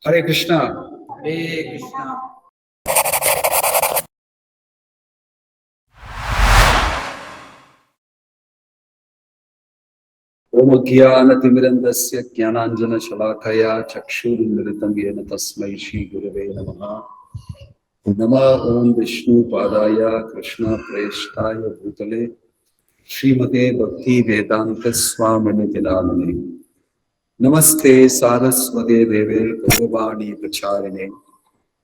Hare Krishna. Hare Krishna. Om Jnana-timirandasya Jnananjana-shalakaya Chakshur-mritam yena tasmai Shri Gurave Namaha. Nama Om Vishnu Padaya Krishna Preshtaya Bhutale Srimate Bhakti Vedanta Swami Nitinamane. Namaste Saraswate Deve Gauravani Pracharine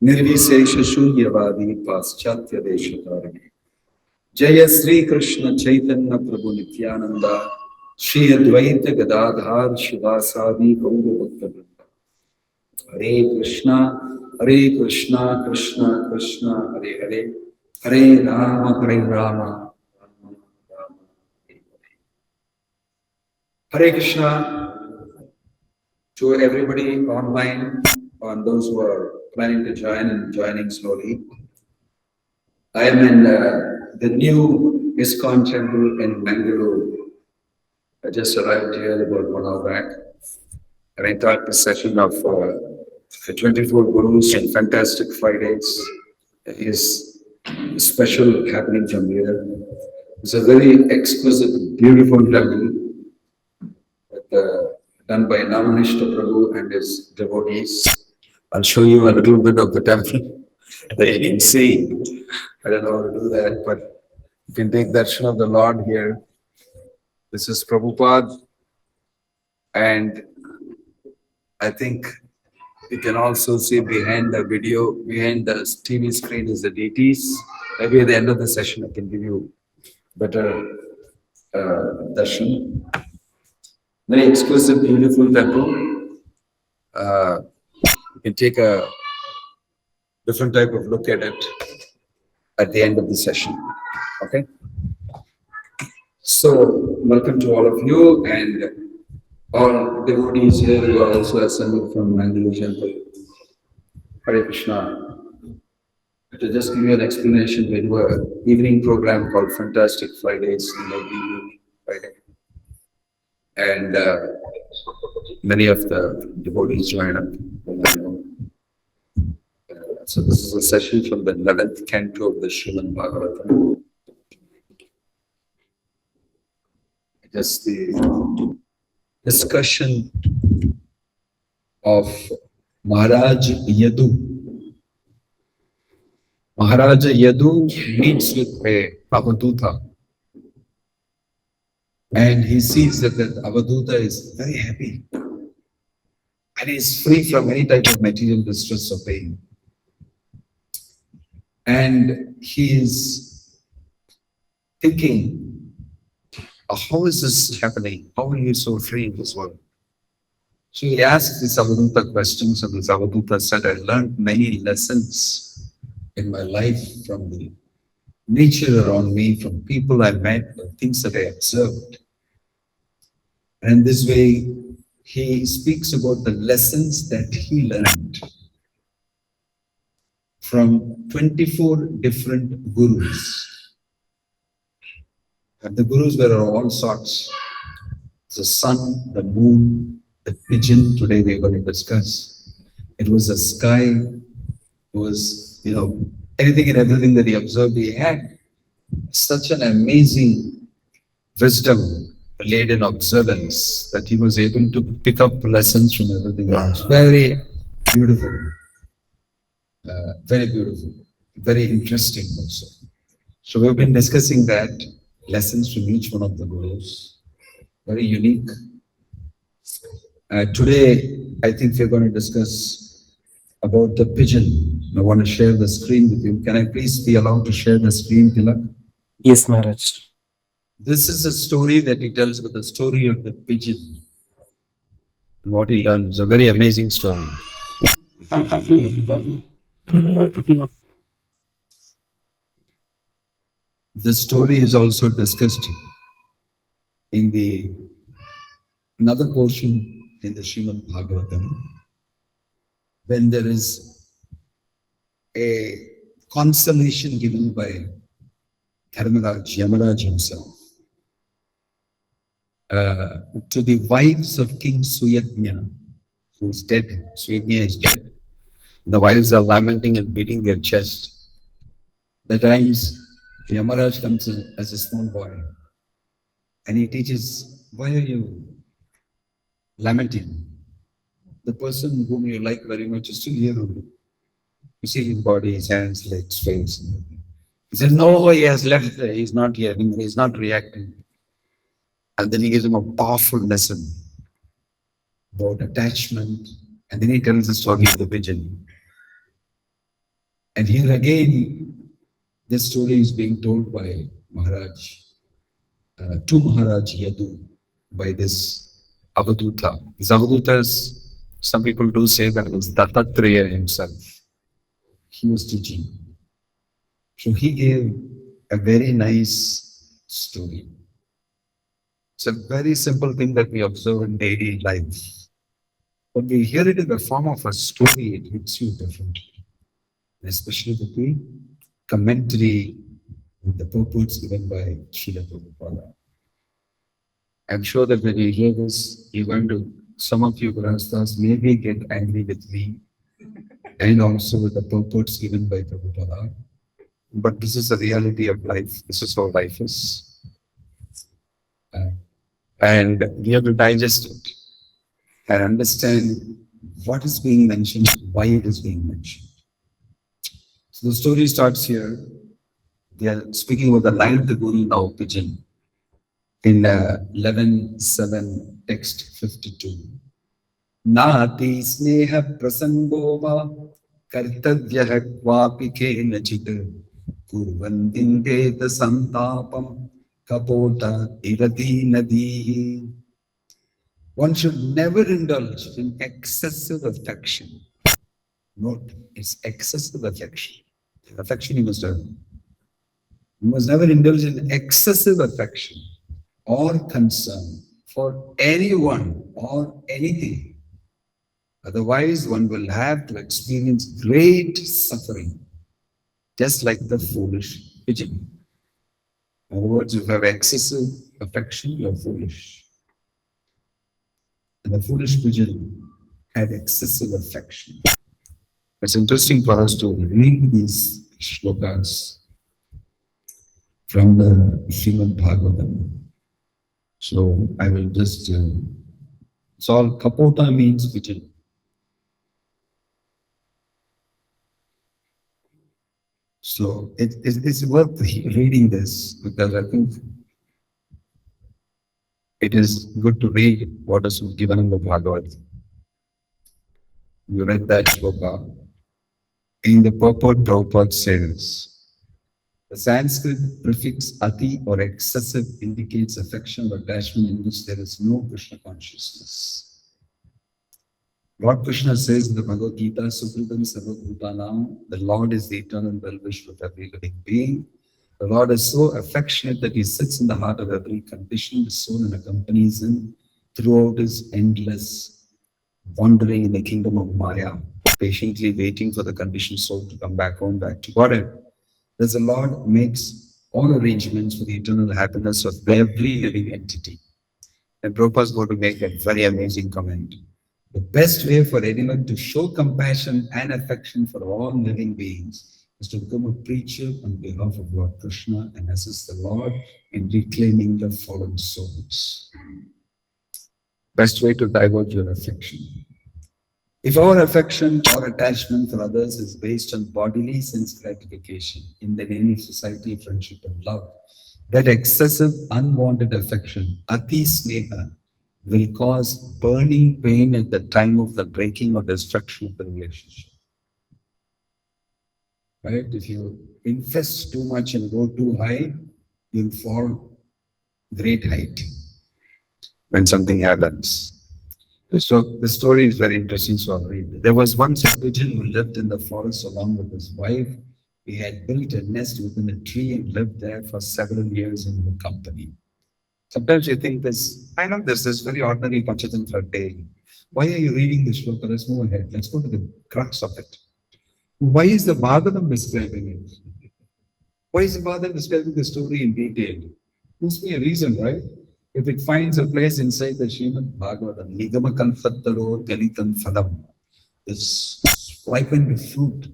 Nirvisesha Shunyavadi Paschatya Deshatarine. Jaya Sri Krishna Chaitanya Prabhu Nityananda Shri Advaita Gadadhar Shivasadi Gaura Bhakta. Hare Krishna, Krishna Krishna, Hare Hare, Hare Rama, Hare Rama, Rama Rama, Hare Hare. Hare Krishna to everybody online, on those who are planning to join and joining slowly. I am in the new ISKCON temple in Bangalore. I just arrived here about 1 hour back, and I taught the session of 24 Gurus in fantastic 5 days. Is special happening from here. It's a very exquisite, beautiful temple done by Namanishta Prabhu and his devotees. I'll show you a little bit of the temple that you can see. I don't know how to do that, but you can take darshan of the Lord here. This is Prabhupada, and I think you can also see behind the video, behind the TV screen is the deities. Maybe at the end of the session I can give you better darshan. Very exclusive, beautiful temple. You can take a different type of look at it at the end of the session. Okay? So, welcome to all of you and all devotees here who are also assembled from Mangalore temple. Hare Krishna. To just give you an explanation, we do an evening program called Fantastic Fridays in the evening Friday. And many of the devotees join up. So this is a session from the 11th Canto of the Srimad Bhagavatam. Just the discussion of Maharaj Yadu. Maharaj Yadu meets with Avadhuta, and he sees that Avadhuta is very happy and is free from any type of material distress or pain. And he is thinking, how is this happening? How are you so free in this world? So he asked this Avadhuta questions, and this Avadhuta said, I learned many lessons in my life from the nature around me, from people I met, the things that I observed. And this way, he speaks about the lessons that he learned from 24 different gurus. And the gurus were of all sorts. The sun, the moon, the pigeon, today we're going to discuss. It was the sky, it was, anything and everything that he observed. He had such an amazing wisdom laid in observance that he was able to pick up lessons from everything else. Very beautiful. Very beautiful. Very interesting also. So we've been discussing that, lessons from each one of the gurus. Very unique. Today, I think we're going to discuss about the pigeon. I want to share the screen with you. Can I please be allowed to share the screen, Tilak? Yes, Maharaj. This is a story that he tells with the story of the pigeon. What he learns, a very amazing story. The story is also discussed in another portion in the Srimad Bhagavatam, when there is a consolation given by Dharmaraj, Yamaraj himself, to the wives of King Suyadnya, who is dead. Suyadnya is dead. The wives are lamenting and beating their chest. The times Yamaraj comes in as a small boy and he teaches, why are you lamenting? The person whom you like very much is still here only. You see his body, his hands, legs, face. He says, no, he has left. He's not here. He's not reacting. And then he gives him a powerful lesson about attachment. And then he tells the story of the pigeon. And here again, this story is being told by Maharaj, to Maharaj Yadu, by this Avadhuta. This Avadhuta is, some people do say that it was Dattatreya himself. He was teaching. So he gave a very nice story. It's a very simple thing that we observe in daily life. When we hear it in the form of a story, it hits you differently. Especially the commentary with the purports given by Srila Prabhupada. I'm sure that when you hear this, you're going to, some of you Grahasthas maybe get angry with me and also with the purports given by Prabhupada. But this is the reality of life. This is how life is. And we have to digest it and understand what is being mentioned, why it is being mentioned. So the story starts here. They are speaking about the line of the Guru now, pigeon, in 11.7, text 52. Nati sneha prasangova kartavyah kvapi kenachit kurvandindeta santapam kapota irati nadi. One should never indulge in excessive affection. Note, it's excessive affection. Affection you must have. You must never indulge in excessive affection or concern for anyone or anything. Otherwise, one will have to experience great suffering, just like the foolish pigeon. In other words, if you have excessive affection, you're foolish. And the foolish pigeon had excessive affection. It's interesting for us to read these shlokas from the Srimad Bhagavatam. So I will just, it's all kapota means pigeon. So it's worth reading this because I think it is good to read what is given in the Bhagavad. You read that shloka. In the purport, Prabhupada says, the Sanskrit prefix ati or excessive indicates affection or attachment in which there is no Krishna consciousness. Lord Krishna says in the Bhagavad Gita, Sukritam Sarvabhutanam, the Lord is the eternal well-wish of every living being. The Lord is so affectionate that he sits in the heart of every conditioned soul and accompanies him throughout his endless wandering in the kingdom of Maya, patiently waiting for the conditioned soul to come back home, back to Godhead. Thus the Lord makes all arrangements for the eternal happiness of every living entity. And Prabhupada is going to make a very amazing comment. The best way for anyone to show compassion and affection for all living beings is to become a preacher on behalf of Lord Krishna and assist the Lord in reclaiming the fallen souls. Best way to divert your affection. If our affection or attachment for others is based on bodily sense gratification in the name of society, friendship, and love, that excessive unwanted affection, ati sneha, will cause burning pain at the time of the breaking or destruction of the relationship. Right? If you invest too much and go too high, you'll fall great height when something happens. So the story is very interesting, so I'll read it. There was once a pigeon who lived in the forest along with his wife. He had built a nest within a tree and lived there for several years in good company. Sometimes you think this, I know this is very ordinary Panchatantra day. Why are you reading this book? Let's move ahead. Let's go to the crux of it. Why is the Bhagavatam describing it? Why is the Bhagavatam describing the story in detail? Must be a reason, right? If it finds a place inside the Srimad Bhagavatam, Nigama Kalpattaro Galitam Phadam, this ripen the fruit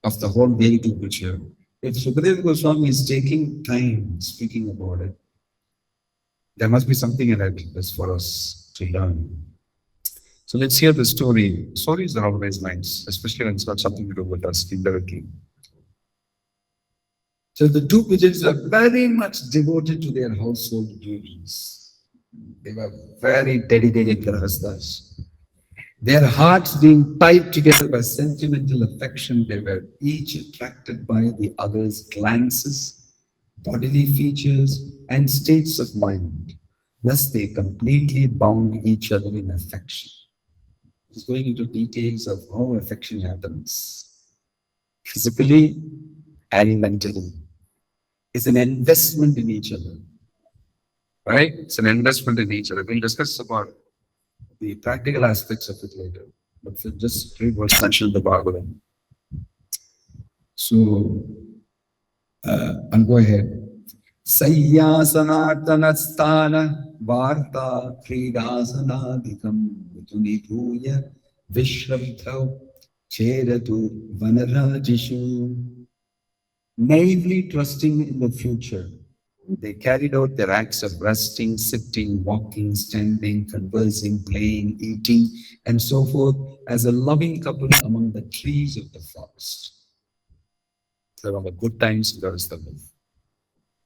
of the whole vehicle picture. If Sukadeva Goswami is taking time speaking about it, there must be something in it that's for us to learn. So let's hear the story. Stories are always nice, especially when it's got something to do with us indirectly. So the two pigeons were very much devoted to their household duties. They were very dedicated grahasthas. Their hearts being tied together by sentimental affection, they were each attracted by the other's glances, bodily features, and states of mind. Thus, they completely bound each other in affection. He's going into details of how affection happens, physically and mentally. It's an investment in each other, right? It's an investment in each other. We'll discuss about the practical aspects of it later. But for just read what's mentioned in the Bhagavatam. So, I'll go ahead. Sayyasanartanasthana varta kridasanadikam vitunibhuya vishrabdhav cheratu vanarajishu. Naively trusting in the future, they carried out their acts of resting, sitting, walking, standing, conversing, playing, eating, and so forth as a loving couple among the trees of the forest. So on the good times, there is the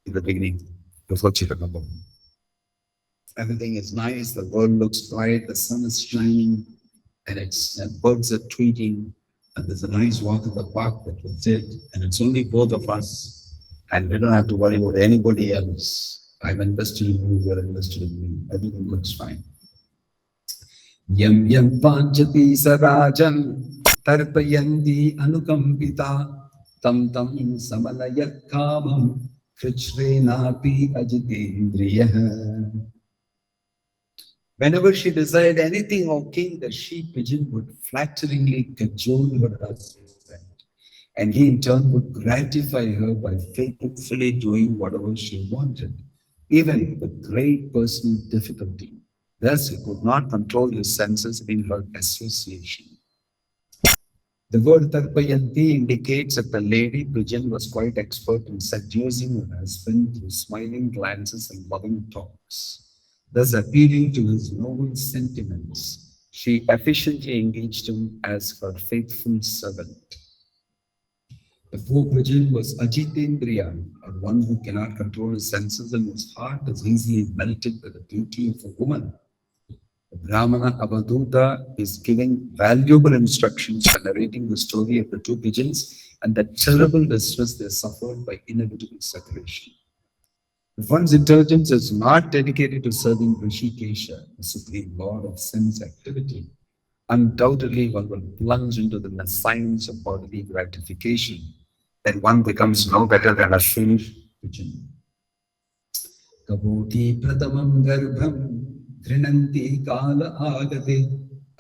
in the beginning, before Chittakamba. Everything is nice, the world looks bright, the sun is shining, and birds are tweeting, and there's a nice walk in the park that was it, and it's only both of us, and we don't have to worry about anybody else. I'm invested in you, you're invested in me. Everything looks fine. Yam yam panchati sarajan tarpayandi anukampita tam tam samalayat kamam krishrenapi ajitendriyah. Whenever she desired anything, O king, the she pigeon would flatteringly cajole her husband, and he in turn would gratify her by faithfully doing whatever she wanted, even with great personal difficulty. Thus, he could not control his senses in her association. The word Tarpayanti indicates that the lady pigeon was quite expert in seducing her husband through smiling glances and loving talks. Thus, appealing to his noble sentiments, she efficiently engaged him as her faithful servant. The poor pigeon was Ajitendriya, or one who cannot control his senses, and whose heart is easily melted by the beauty of a woman. The Brahmana Avadhuta is giving valuable instructions by narrating the story of the two pigeons and the terrible distress they suffered by inevitable separation. If one's intelligence is not dedicated to serving Rishikesha, the supreme lord of sense activity, undoubtedly one will plunge into the science of bodily gratification, then one becomes no better than a foolish pigeon. Kaboti pratamam garbham Trinanti kala agate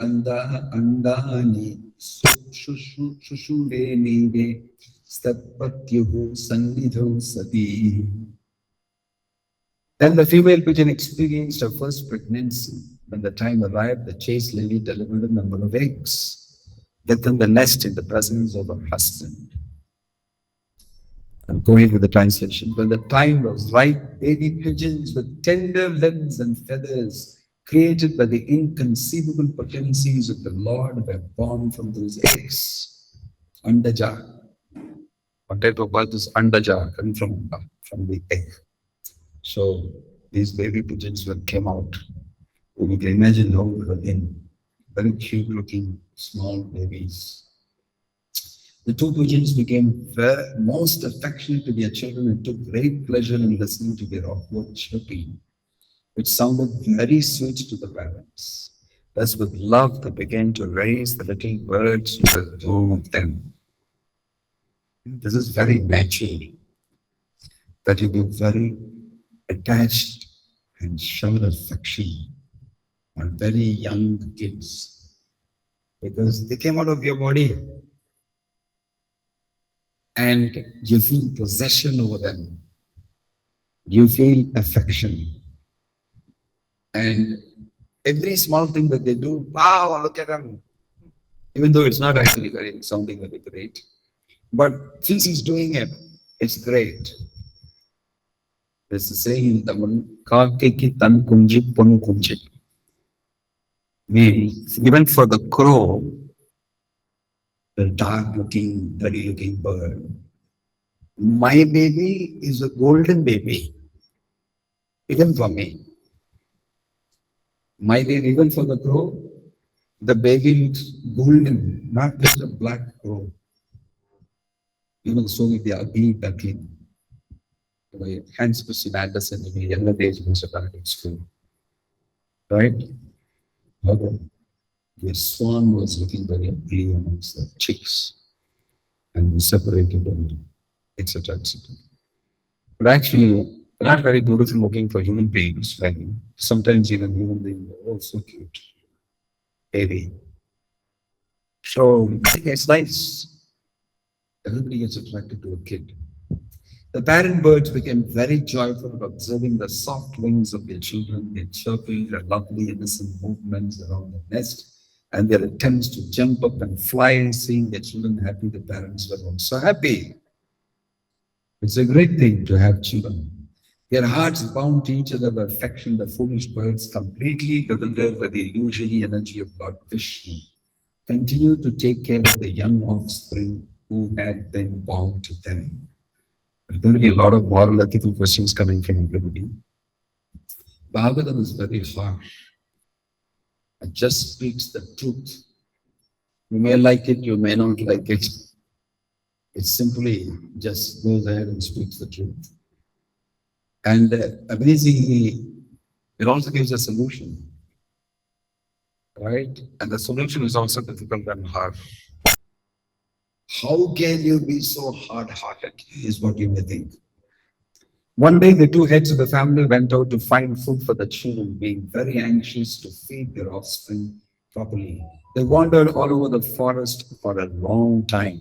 anda andani shushure neve stapatyuhu sannidho sati. Then the female pigeon experienced her first pregnancy. When the time arrived, the chaste lady delivered a number of eggs within the nest in the presence of her husband. I'm going with the translation. When the time was right, baby pigeons with tender limbs and feathers, created by the inconceivable potencies of the Lord, were born from those eggs. Andaja. One type of birth is Andaja, coming from the egg. So these baby pigeons came out. You can imagine how they were in. Very cute looking small babies. The two pigeons became most affectionate to their children and took great pleasure in listening to their awkward chirping, which sounded very sweet to the parents. Thus, with love, they began to raise the little birds to the dome of them. This is very natural, that you be very attached and show affection on very young kids, because they came out of your body and you feel possession over them. You feel affection. And every small thing that they do, wow, look at them. even though it's not actually sounding very great. But since he's doing it, it's great. There's a saying in Tamil, "Kaakeki tan kunji pon kunji." Means even for the crow, the dark-looking, dirty-looking bird, my baby is a golden baby, even for me. My baby, even for the crow, the baby looks golden, not just a black crow. Even so with the ugly duckling. Hence, Christian Anderson in the younger days was a in school. Right? Okay. The swan was looking very ugly amongst the chicks and we separated them, etc. etc. But actually, they're not very beautiful looking for human beings. Like sometimes even human beings are also cute. Baby. So it's nice. Everybody gets attracted to a kid. The parent birds became very joyful observing the soft wings of their children, their chirping, their lovely innocent movements around the nest, and their attempts to jump up and fly, and seeing their children happy, the parents were also happy. It's a great thing to have children. Their hearts bound to each other by affection, the foolish birds, completely bewildered by the illusory energy of Lord Vishnu, continued to take care of the young offspring who had been born to them. There's going to be a lot of moral ethical questions coming from everybody. Bhagavatam is very harsh. It just speaks the truth. You may like it, you may not like it. It simply just goes ahead and speaks the truth. And amazingly, it also gives a solution. Right? And the solution is also difficult and hard. How can you be so hard-hearted, is what you may think. One day, the two heads of the family went out to find food for the children, being very anxious to feed their offspring properly. They wandered all over the forest for a long time.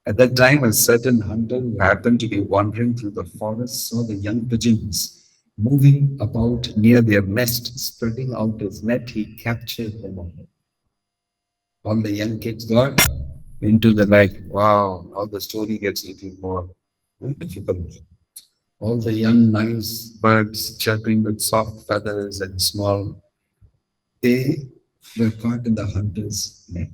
At that time, a certain hunter who happened to be wandering through the forest saw the young pigeons moving about near their nest, spreading out his net. He captured them all. All the young kids got into the like, wow, now the story gets a little more difficult. All the young, nice birds chirping with soft feathers and small, they were caught in the hunter's net.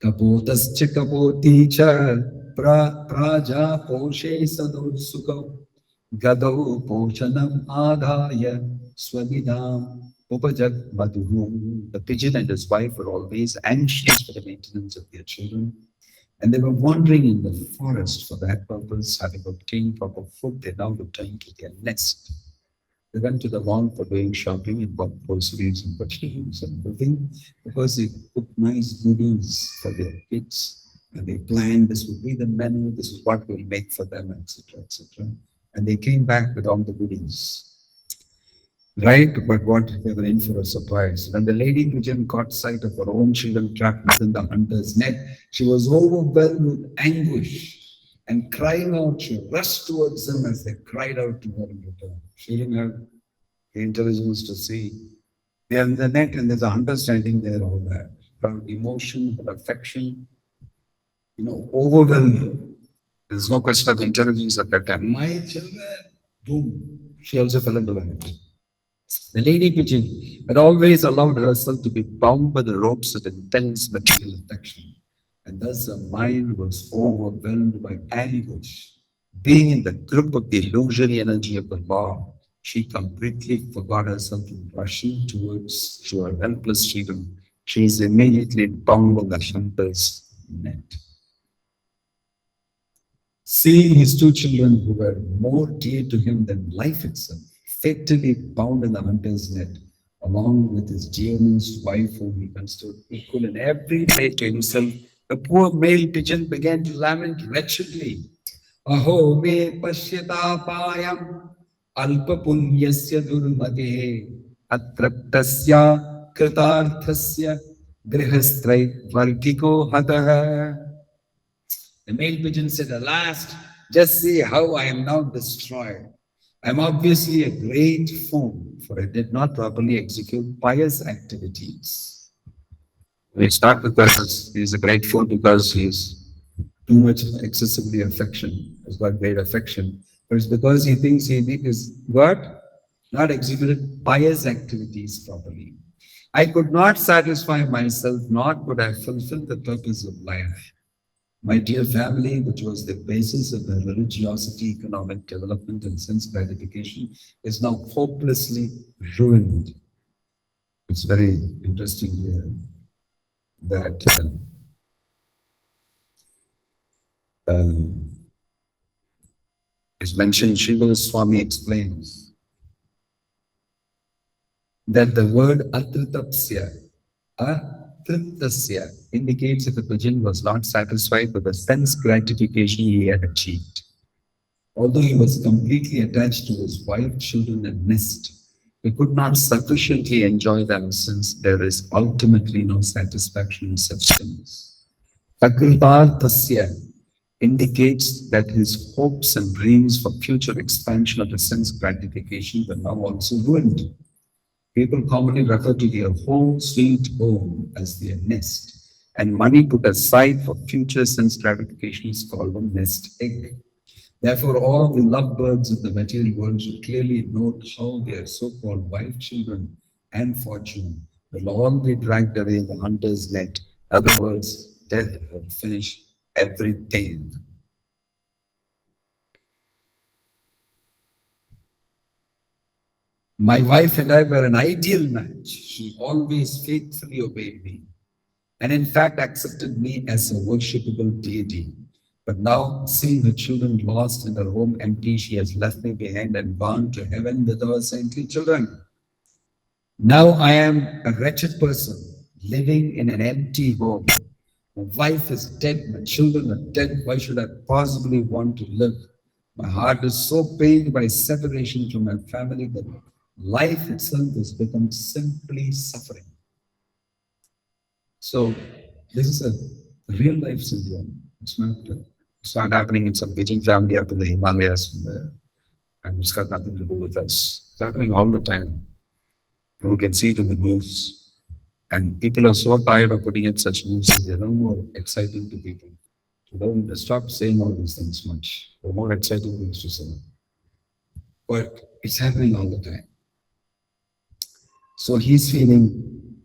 Kapotascha kapoti cha praja poshe sadursukam gadau poshanam adhaya swavidam upajat madhuru. The pigeon and his wife were always anxious for the maintenance of their children, and they were wandering in the forest for that purpose. Having obtained proper food, they now returned to their nest. They went to the mall for doing shopping and bought groceries and vegetables and everything because they cooked nice goodies for their kids. And they planned this would be the menu, this is what we'll make for them, etc., etc. And they came back with all the goodies. Right, but what they were in for a surprise. When the lady pigeon caught sight of her own children trapped within the hunter's net, she was overwhelmed with anguish and crying out, she rushed towards them as they cried out to her in return. She didn't have the intelligence to see. They are in the net and there's a hunter standing there, all that. Her emotion, her affection, overwhelmed. There's no question of intelligence at that time. My children, boom. She also fell into the net. The lady pigeon had always allowed herself to be bound by the ropes of intense material affection, and thus her mind was overwhelmed by anguish. Being in the grip of the illusory energy of the law, she completely forgot herself in rushing towards to her helpless children. She is immediately bound in the hunter's net. Seeing his two children who were more dear to him than life itself, fatally bound in the hunter's net, along with his dearest wife, whom he considered equal in every way to himself, the poor male pigeon began to lament wretchedly. Aho me pashyatapayam alpa punyasya durmate atraptasya kritarthasya grihastrai vartiko hataha. The male pigeon said, "Alas, just see how I am now destroyed. I am obviously a great fool, for I did not properly execute pious activities." It's not because he's a great fool, because he's too much excessively affection, has got great affection, but it's because he thinks he is God, not executed pious activities properly. I could not satisfy myself, nor could I fulfill the purpose of life. My dear family, which was the basis of the religiosity, economic development, and sense gratification, is now hopelessly ruined. It's very interesting here that um, it's mentioned. Srimad Swami explains that the word atriptasya indicates that the Bhajan was not satisfied with the sense gratification he had achieved. Although he was completely attached to his wife, children, and nest, he could not sufficiently enjoy them, since there is ultimately no satisfaction in such things. Takritarthasya indicates that his hopes and dreams for future expansion of the sense gratification were now also ruined. People commonly refer to their home sweet home as their nest, and money put aside for future sense gratification is called a nest egg. Therefore, all the lovebirds of the material world should clearly note how their so-called wife, children, and fortune will all be dragged away in the hunter's net. In other words, death will finish everything. My wife and I were an ideal match. She always faithfully obeyed me, and in fact accepted me as a worshipable deity. But now, seeing her children lost and her home empty, she has left me behind and gone to heaven with her saintly children. Now I am a wretched person living in an empty home. My wife is dead, my children are dead. Why should I possibly want to live? My heart is so pained by separation from my family that life itself has become simply suffering. So this is a real life syndrome. It's not happening in some Beijing family up in the Himalayas, and it's got nothing to do with us. It's happening all the time. We can see it in the news. And people are so tired of putting in such news that they're no more exciting to people. So don't stop saying all these things much. There are more exciting things to say. But it's happening all the time. So he's feeling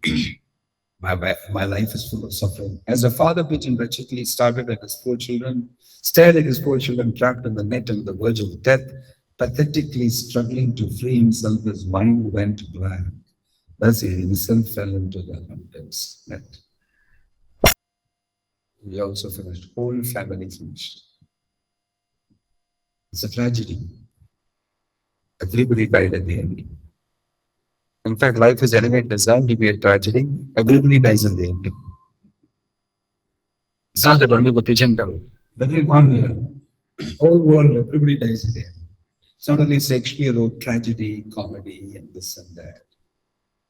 my life is full of suffering. As a father pigeon wretchedly stared at his poor children trapped in the net on the verge of death, pathetically struggling to free himself, his mind went blank. Thus he himself fell into the hunter's net. He also finished, whole family finished. It's a tragedy. Everybody died at the end. In fact, life is anyway designed to be a tragedy. Everybody dies in the end. It's not that only the pigeon died. Everyone, whole world, everybody dies in the end. It's not only Shakespeare wrote tragedy, comedy, and this and that.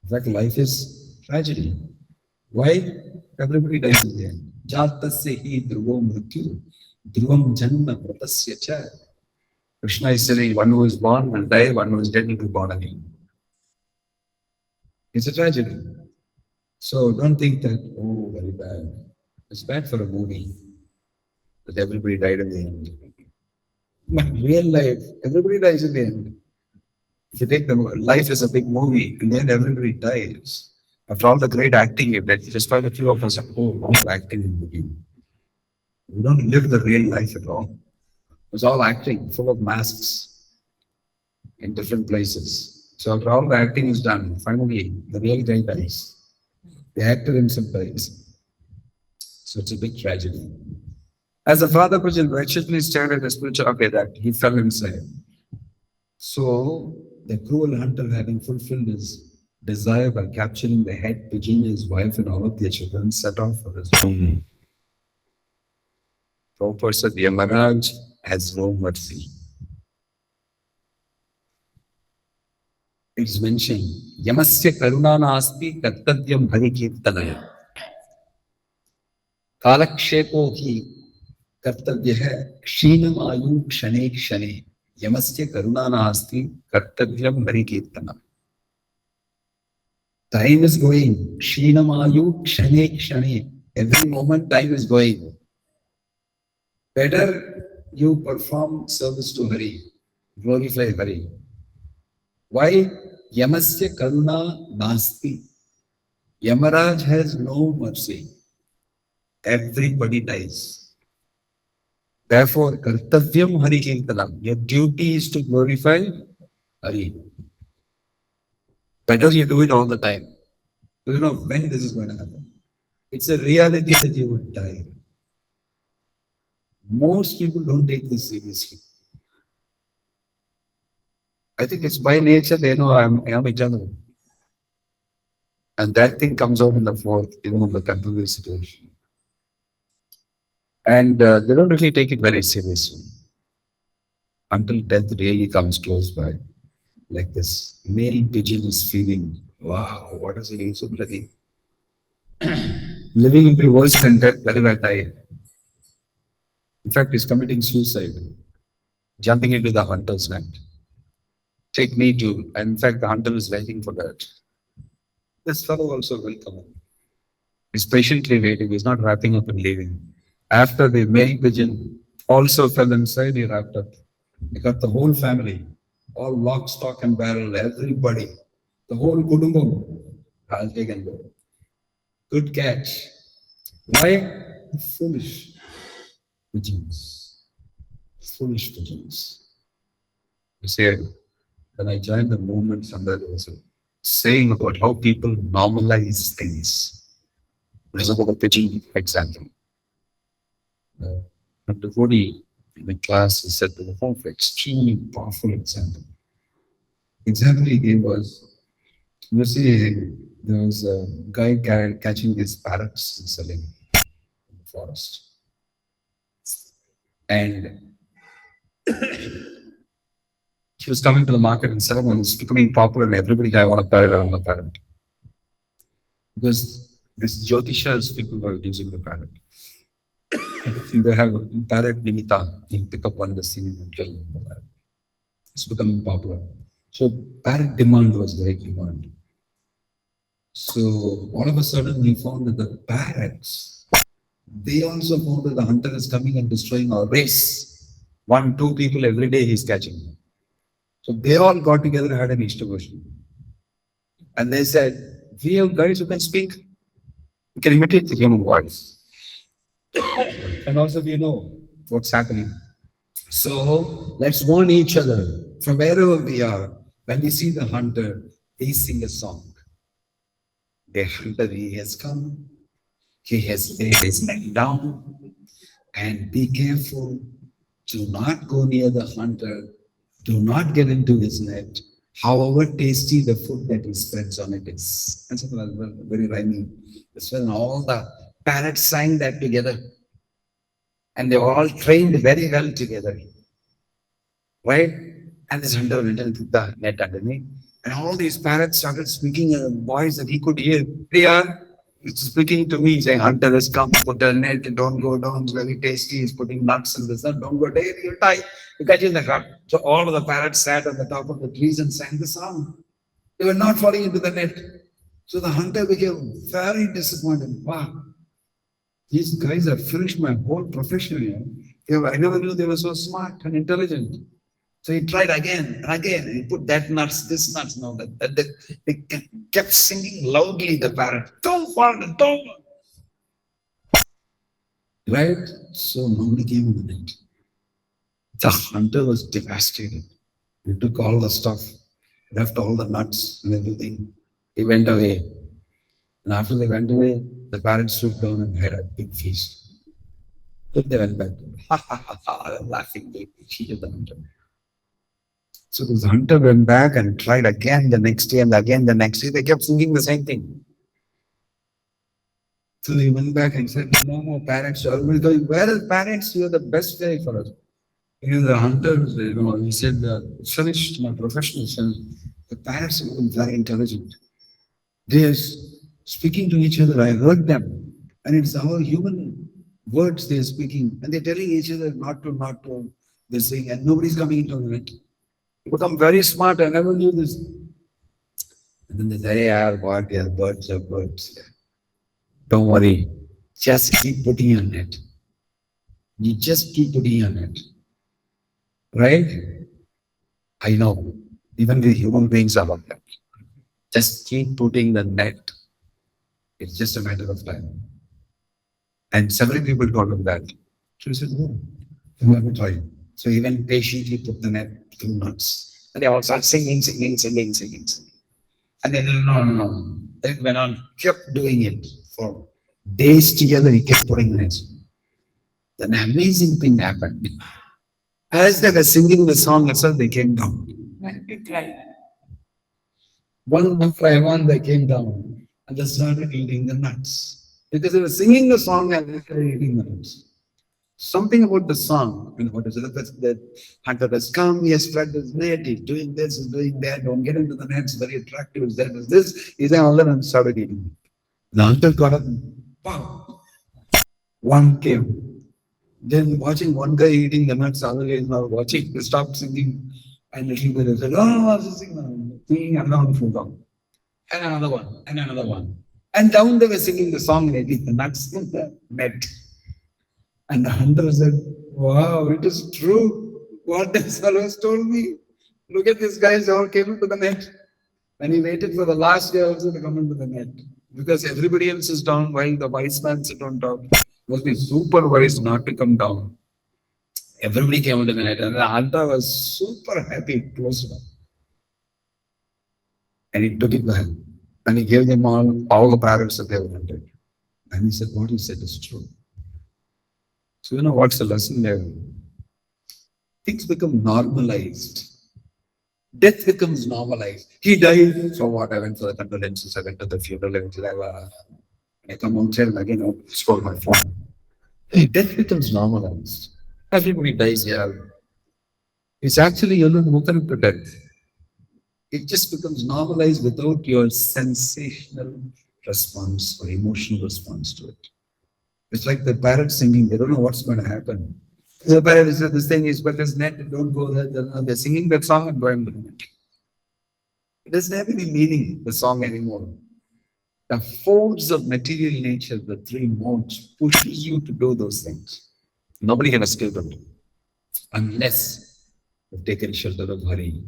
In fact, life is tragedy. Why? Everybody dies in the end. Jatasya hi dhruvam mrityu, dhruvam janma mritasya cha. Krishna is saying one who is born will die, one who is dead will be born again. It's a tragedy. So don't think that, oh, very bad. It's bad for a movie that everybody died in the end. But real life, everybody dies in the end. If you take the life as a big movie, and then everybody dies. After all the great acting you've done, just quite a few of us are acting in the movie. We don't live the real life at all. It's all acting, full of masks in different places. So after all the acting is done, finally the real guy dies. The actor himself dies. So it's a big tragedy. As the father pigeon wretchedly stared at the spiritual, okay, that he fell inside. So the cruel hunter, having fulfilled his desire by capturing the head pigeon, his wife, and all of their children, set off for his home. Prabhupada said, Yamaraj has no mercy. It is mentioned, Yamasya karuna nasti kartavyam harikirtanaya. Kalakshepo hi kartavyah kshinam ayu kshane kshane. Yamasya karuna nasti kartavyam harikirtanaya. Time is going. Shinamayu Shane Shane. Every moment time is going. Better you perform service to Hari. Glorify Hari. Why? Yamasya Karuna Nasti. Yamaraj has no mercy. Everybody dies. Therefore, Kartavyam Hari Kirtanam. Your duty is to glorify Hari. Better you do it all the time. You know when this is going to happen. It's a reality that you will die. Most people don't take this seriously. I think it's by nature they know I'm a general. And that thing comes out in the fourth, the temporary situation. And they don't really take it very seriously until death really comes close by. Like this male pigeon is feeling, wow, what is he so bloody? Living into worse than death, very well die. In fact, he's committing suicide, jumping into the hunter's net. Take me to, and in fact, the hunter is waiting for that. This fellow also will come in. He's patiently waiting, he's not wrapping up and leaving. After the male pigeon also fell inside, he wrapped up. He got the whole family, all lock, stock, and barrel, everybody, the whole kudumbam. I'll take and go. Good catch. Why? Foolish pigeons. Foolish pigeons. You see, when I joined the movement, somewhere there was a saying about how people normalize things. This is about a pigeon example. A devotee in the class he said the whole extremely powerful example. Example he gave was, you see, there was a guy catching these parrots and selling in the forest. And he was coming to the market and selling and it's becoming popular and everybody I want to parrot on the parrot. Because this Jyotishas people were using the parrot. They have parrot nimita. You pick up one the scene and kill the parrot. It's becoming popular. So parrot demand was great demand. So all of a sudden we found that the parrots, they also found that the hunter is coming and destroying our race. 1, 2 people every day he's catching. So they all got together and had an Ishtavarsham. And they said, we have guys who can speak. We can imitate the human voice. And also we know what's happening. So let's warn each other from wherever we are. When we see the hunter, we sing a song. The hunter, he has come. He has laid his neck down. And be careful. Do not go near the hunter. Do not get into his net. However tasty the food that he spreads on it is. That's very rhyming. That's when all the parrots sang that together. And they were all trained very well together. Right? And this hunter went and put the net underneath. And all these parrots started speaking in a voice that he could hear. They are speaking to me, saying, hunter has come, put a net, don't go down, it's very tasty, he's putting nuts in this, don't go down, you'll die. You catch in the crowd. So all of the parrots sat on the top of the trees and sang the song. They were not falling into the net. So the hunter became very disappointed. Wow, these guys have finished my whole profession here. I never knew they were so smart and intelligent. So he tried again and again. And he put that nuts, this nuts, and all that. They kept singing loudly, the parrot. Don't fall, don't. Right? So nobody came in the net. The hunter was devastated. He took all the stuff, left all the nuts and everything. He went away. And after they went away, the parrots stood down and had a big feast. Then they went back. Ha ha ha ha, laughing. They cheated the hunter. So this hunter went back and tried again the next day and again the next day. They kept singing the same thing. So he went back and said, no more parrots. Everybody's going, where are the parrots? You're the best guy for us. The hunters, he said, finished my professional sense. The parrots are very intelligent. They're speaking to each other. I heard them. And it's all human words they're speaking. And they're telling each other not to. They're saying, and nobody's coming into it. Become very smart. I never knew this. And then they say, yeah, what? Yeah, birds are birds. Don't worry. Just keep putting on it. You just keep putting on it. Right? I know. Even the human beings are like that. Just keep putting the net. It's just a matter of time. And several people told him that. So he said, no, you have to try. So he went patiently put the net through nuts. And they all started singing. And then, no. Then went on, kept doing it for days together. He kept putting it. Then an amazing thing happened. As they were singing the song itself, they came down. One after one, they came down and they started eating the nuts. Because they were singing the song and they started eating the nuts. Something about the song, what is it? That hunter has come, he has spread his net, he's doing this, he's doing that, don't get into the net, it's very attractive, is that, is this, is that, all that, and started eating. The hunter got up, wow, one came. Then watching one guy eating the nuts, the other guy is now watching, they stopped singing, and little bit said, oh, what's this singing, and another one, and another one, and another one. And down they were singing the song and eating the nuts in the net. And the hunter said, wow, it is true. What the fellows told me. Look at these guys, all came into the net. And he waited for the last guy also to come into the net. Because everybody else is down while the wise man sit on top. Must be super wise not to come down. Everybody came into the net. And the hunter was super happy, close to them. And he took it back. And he gave them all the parrots that they wanted. And he said, what he said is true. So you know what's the lesson there? Things become normalized. Death becomes normalized. He died. So what? I went for the condolences, I went to the funeral, I come outside and again I scroll my phone. Hey, death becomes normalized. Everybody dies here. It's actually you're not open to death. It just becomes normalized without your sensational response or emotional response to it. It's like the parrots singing, they don't know what's going to happen. The parrot said, this thing is, but this net, don't go there. They're singing that song and going to it. It doesn't have any meaning, the song anymore. The force of material nature, the three modes, pushes you to do those things. Nobody can escape it unless you've taken shelter of Hari.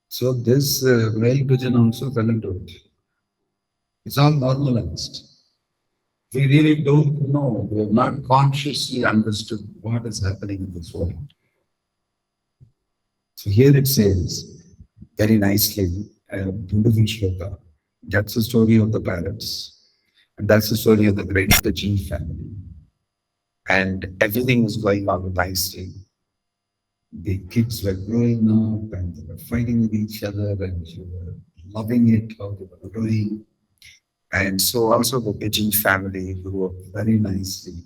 So this male pigeon also fell into it. It's all normalized. We really don't know. We have not consciously understood what is happening in this world. So here it says, very nicely, beautiful shloka. That's the story of the parrots. And that's the story of the great pigeon family. And everything was going on nicely. The kids were growing up and they were fighting with each other and they were loving it, how they were growing. And so also the pigeon family grew up very nicely.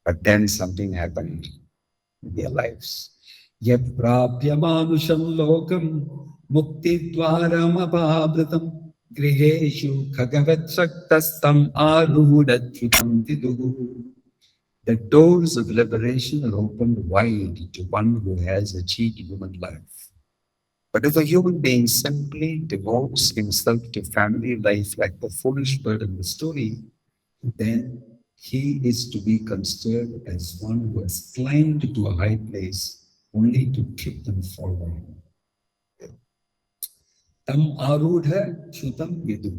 But then something happened in their lives. Yat prapya manusham lokam mukti dwaram apavritam griheshu khagavat saktastam arudachritam viduhu. The doors of liberation are opened wide to one who has achieved human life. But if a human being simply devotes himself to family life like the foolish bird in the story, then he is to be considered as one who has climbed to a high place only to trip and fall down. Tam arudha chutam vidu.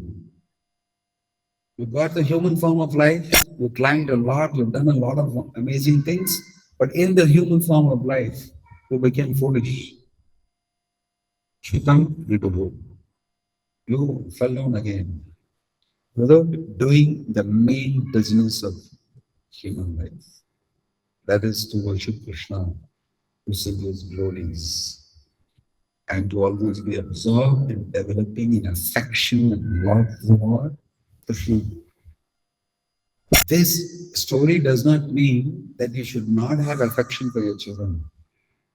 You got the human form of life, you climbed a lot, you've done a lot of amazing things, but in the human form of life, you became foolish. Chutam vidu. You fell down again without doing the main business of human life. That is to worship Krishna, to sing his glories, and to always be absorbed in developing in affection and love for Krishna. This story does not mean that you should not have affection for your children.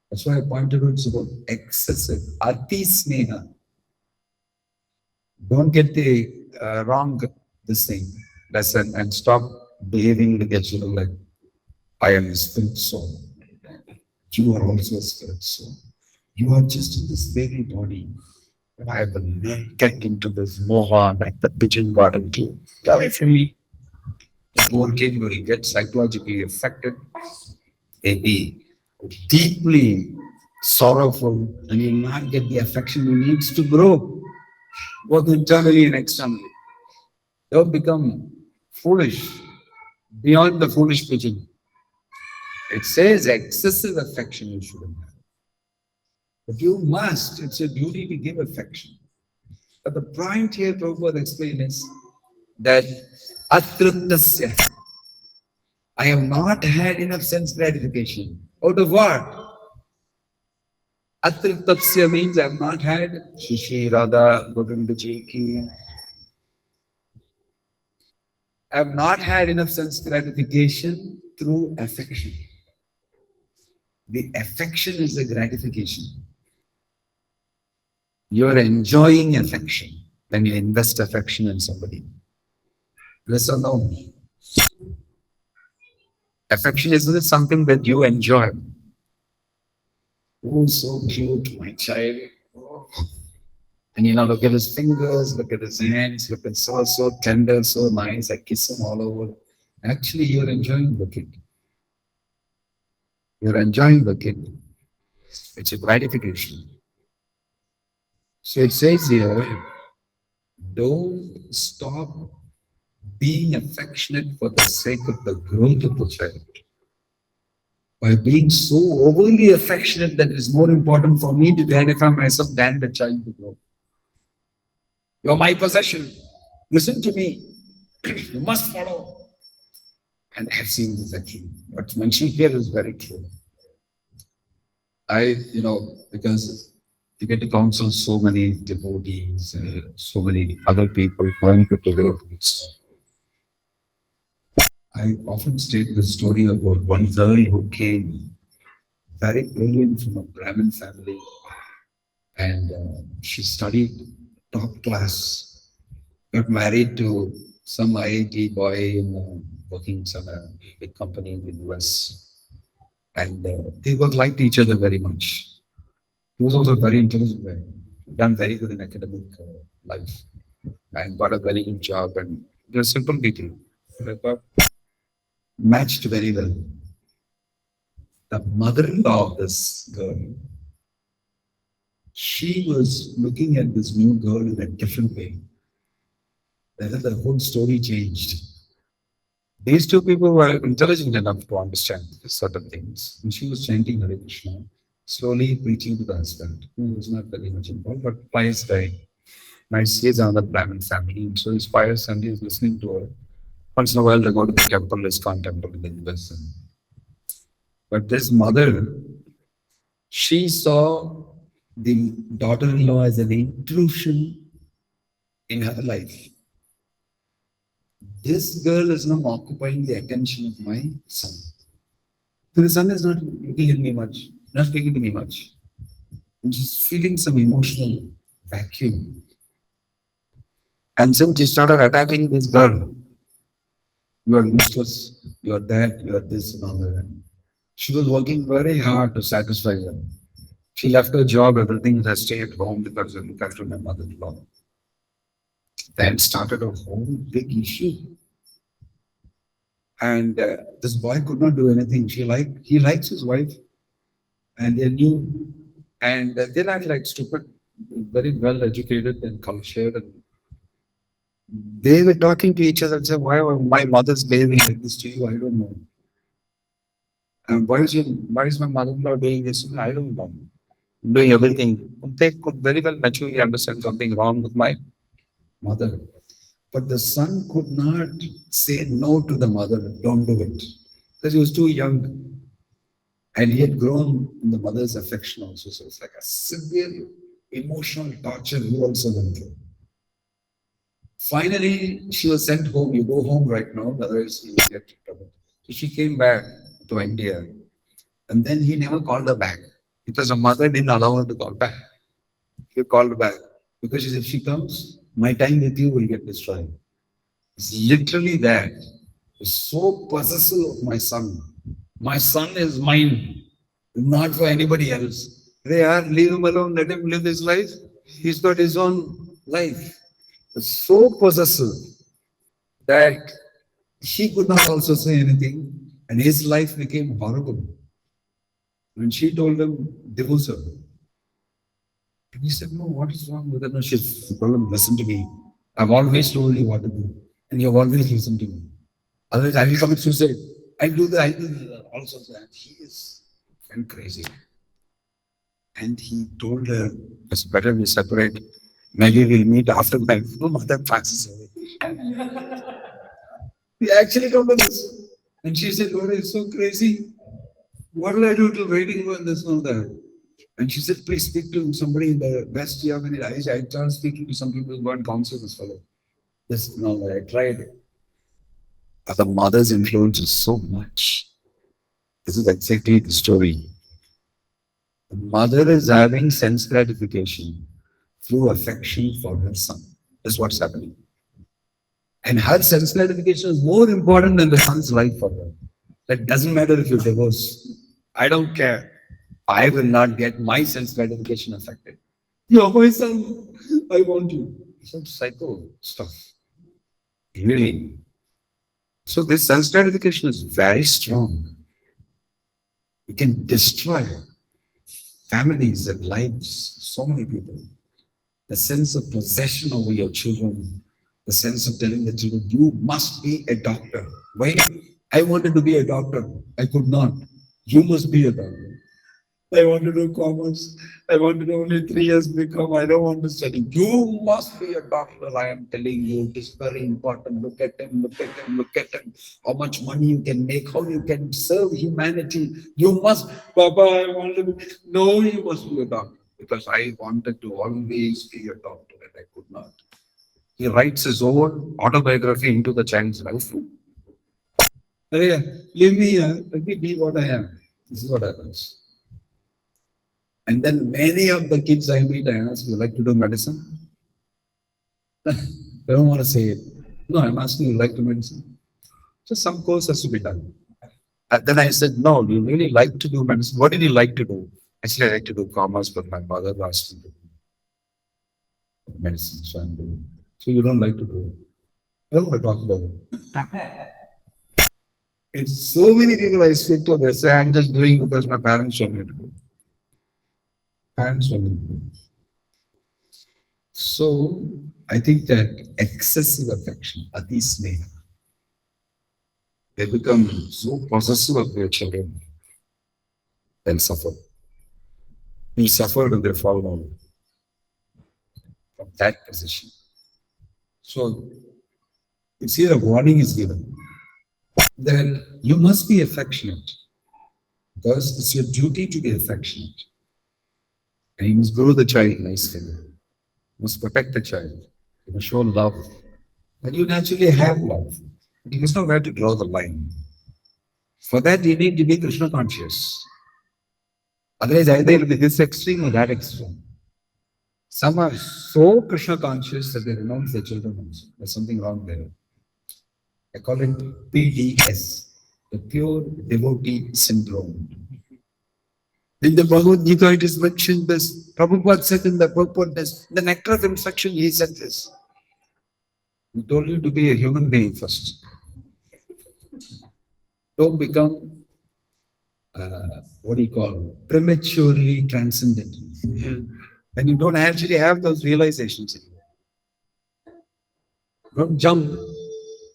That's why I pointed out it's about excessive, ati sneha. Don't get the wrong lesson and stop behaving like a children like I am a spirit soul. You are also a spirit soul. You are just in this very body. I will get into this moha like the pigeon got into. Eventually, the poor kid will get psychologically affected, maybe deeply sorrowful, and he will not get the affection he needs to grow, both internally and externally. They'll become foolish, beyond the foolish pigeon. It says excessive affection you shouldn't have. But you must, it's your duty to give affection. But the point here Prabhupada explained is that atriptasya, I have not had enough sense gratification. Out of what? Atriptasya means I have not had Shishi, Radha, Govinda Ji ki. I have not had enough sense gratification through affection. The affection is the gratification. You are enjoying affection when you invest affection in somebody. Yes or no? Affection isn't something that you enjoy. Oh, so cute, my child. Oh. And look at his fingers, look at his hands, look at so tender, so nice. I kiss him all over. Actually, you're enjoying the kid. You're enjoying the kid. It's a gratification. So it says here, don't stop being affectionate for the sake of the growth of the child. By being so overly affectionate that it's more important for me to gratify myself than the child to grow. You're my possession. Listen to me. You must follow. And I have seen this actually. What's mentioned here is very true. Because you get to counsel so many devotees, so many other people going to devotees. I often state the story about one girl who came very brilliant from a Brahmin family, and she studied top class, got married to some IIT boy working some big company in the US, and they both liked each other very much. He was also very intelligent guy, done very good in academic life, and got a very good job, and they're simple people. They got matched very well. The mother-in-law of this girl, she was looking at this new girl in a different way. Then the whole story changed. These two people were intelligent enough to understand certain things. And she was chanting Hare Krishna, slowly preaching to the husband, who was not very much involved, but pious guy. Nice, he is another Brahmin family, so he's pious and he's listening to her. Once in a while, they go to the temple, ISKCON temple in the US. But this mother, she saw the daughter-in-law as an intrusion in her life. This girl is now occupying the attention of my son. So the son is not looking at me much, not speaking to me much. I'm just feeling some emotional vacuum. And since she started attacking this girl, you are useless, you are that, you are this, and all that. She was working very hard to satisfy her. She left her job, everything, and stayed at home because of look after my mother-in-law. Then started a whole big issue. And this boy could not do anything. He likes his wife, and they knew, and they're not like stupid, very well educated and cultured. And they were talking to each other and said, "Why my mother's behaving like this to you? I don't know. And why is my mother-in-law doing this? I don't know. Doing everything. They could very well naturally understand something wrong with my mother. But the son could not say no to the mother, don't do it. Because he was too young. And he had grown in the mother's affection also. So it's like a severe emotional torture he also went through. Finally, she was sent home. You go home right now, otherwise you will get in trouble. So she came back to India. And then he never called her back. Because her mother didn't allow her to call back. He called her back. Because she said, if she comes, my time with you will get destroyed. It's literally that. It's so possessive of my son. My son is mine, not for anybody else. Leave him alone, let him live his life. He's got his own life. So possessive that he could not also say anything, and his life became horrible. When she told him, divorce her. And he said, no, what is wrong with her? No, she told him, listen to me. I've always told you what to do, and you've always listened to me. Otherwise, I will commit suicide. I do that, also that. He is went crazy. And he told her, it's better we separate. Maybe we'll meet after my mother passes away. He actually told her this. And she said, oh, it's so crazy. What will I do till waiting for this and that? And she said, please speak to somebody in the West. You have any eyes? I tried speaking to some people who go and counsel this fellow. This, no, I tried. But the mother's influence is so much. This is exactly the story. The mother is having sense gratification through affection for her son. That's what's happening. And her sense gratification is more important than the son's life for her. That doesn't matter if you divorce. I don't care. I will not get my sense gratification affected. You're my son. I want you. Some psycho stuff. Really. So this sense gratification is very strong. It can destroy families and lives, so many people. The sense of possession over your children, the sense of telling the children, you must be a doctor. Why? I wanted to be a doctor. I could not. You must be a doctor. I want to do commerce. I want to do only 3 years become. I don't want to study. You must be a doctor. I am telling you, it is very important. Look at him, look at him, look at him. How much money you can make, how you can serve humanity. You must, Papa, I want to be. No, you must be a doctor. Because I wanted to always be a doctor and I could not. He writes his own autobiography into the child's life. Leave me here. Let me be what I am. This is what happens. And then many of the kids I meet, I ask, you like to do medicine? They don't want to say it. No, I'm asking, you like to do medicine? Just some course has to be done. And then I said, no, you really like to do medicine? What did you like to do? Actually, I like to do commerce, but my mother asked me to do medicine. So I'm doing. So you don't like to do it? I don't want to talk about it. It's so many people I speak to, they say, I'm just doing because my parents told me to do. Parents told me to do. So I think that excessive affection, ati sneha, they become so possessive of their children, they'll suffer. We suffer when they fall down from that position. So it's here a warning is given. Then you must be affectionate because it's your duty to be affectionate. And you must grow the child nicely. You must protect the child. You must show love. And you naturally have love. But you must know where to draw the line. For that, you need to be Krishna conscious. Otherwise, either it will be this extreme or that extreme. Some are so Krishna conscious that they renounce their children also. There's something wrong there. I call it PDS, the pure devotee syndrome. In the Bhagavad Gita, it is mentioned this. Prabhupada said in the purport, the nectar of instruction, he said this. He told you to be a human being first. Don't become, what do you call, prematurely transcendental. And you don't actually have those realizations. Don't jump,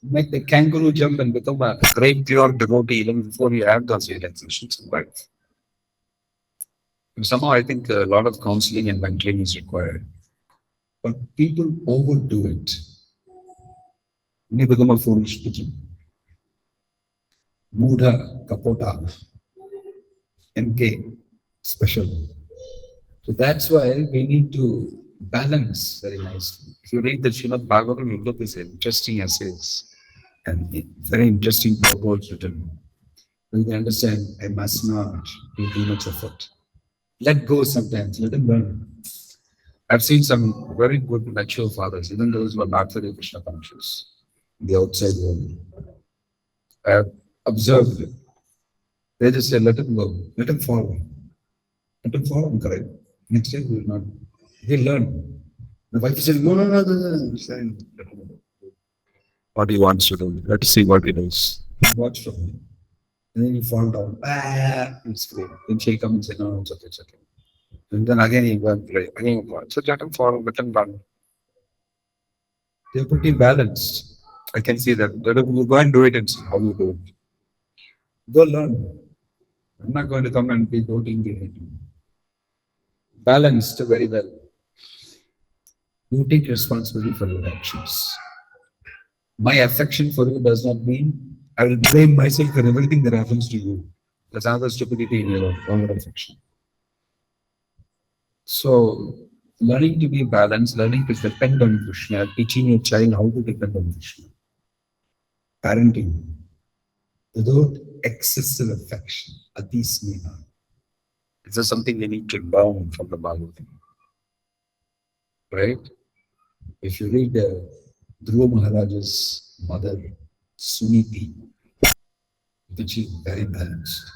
make the kangaroo jump and become a great pure devotee even before you have those realizations in life. And somehow I think a lot of counseling and mentoring is required. But people overdo it. And you become a foolish pigeon. Buddha, Kapota, MK, special. So that's why we need to balance very nicely. If you read the Srimad Bhagavatam, you look at interesting essays and very interesting proverbs written. You can understand, I must not do too much effort. Let go sometimes, let them learn. I've seen some very good mature fathers, even those who are not very Krishna conscious, in the outside world. I have observed them. They just say, let him go, let him fall. Let him fall and correct. Next day, we will not. He learn. The wife said, no, no, no, no, no. He said, what he wants to do. Let's see what he does. Watch from him. And then he fall down. Ah, and scream. Then she come and say, no, no, it's okay, it's okay. And then again he went play. Again he fall. So let him fall, let him run. They're pretty balanced. I can see that. You go and do it and see how you do it. Go learn. I'm not going to come and be voting behind you. Balanced very well. You take responsibility for your actions. My affection for you does not mean I will blame myself for everything that happens to you. That's another stupidity in your own affection. So, learning to be balanced, learning to depend on Krishna, teaching your child how to depend on Krishna. Parenting without excessive affection, ati sneha. This is something we need to learn from the Bhagavatam. Right? If you read Uddhava Maharaj's mother, Suniti, which is very balanced.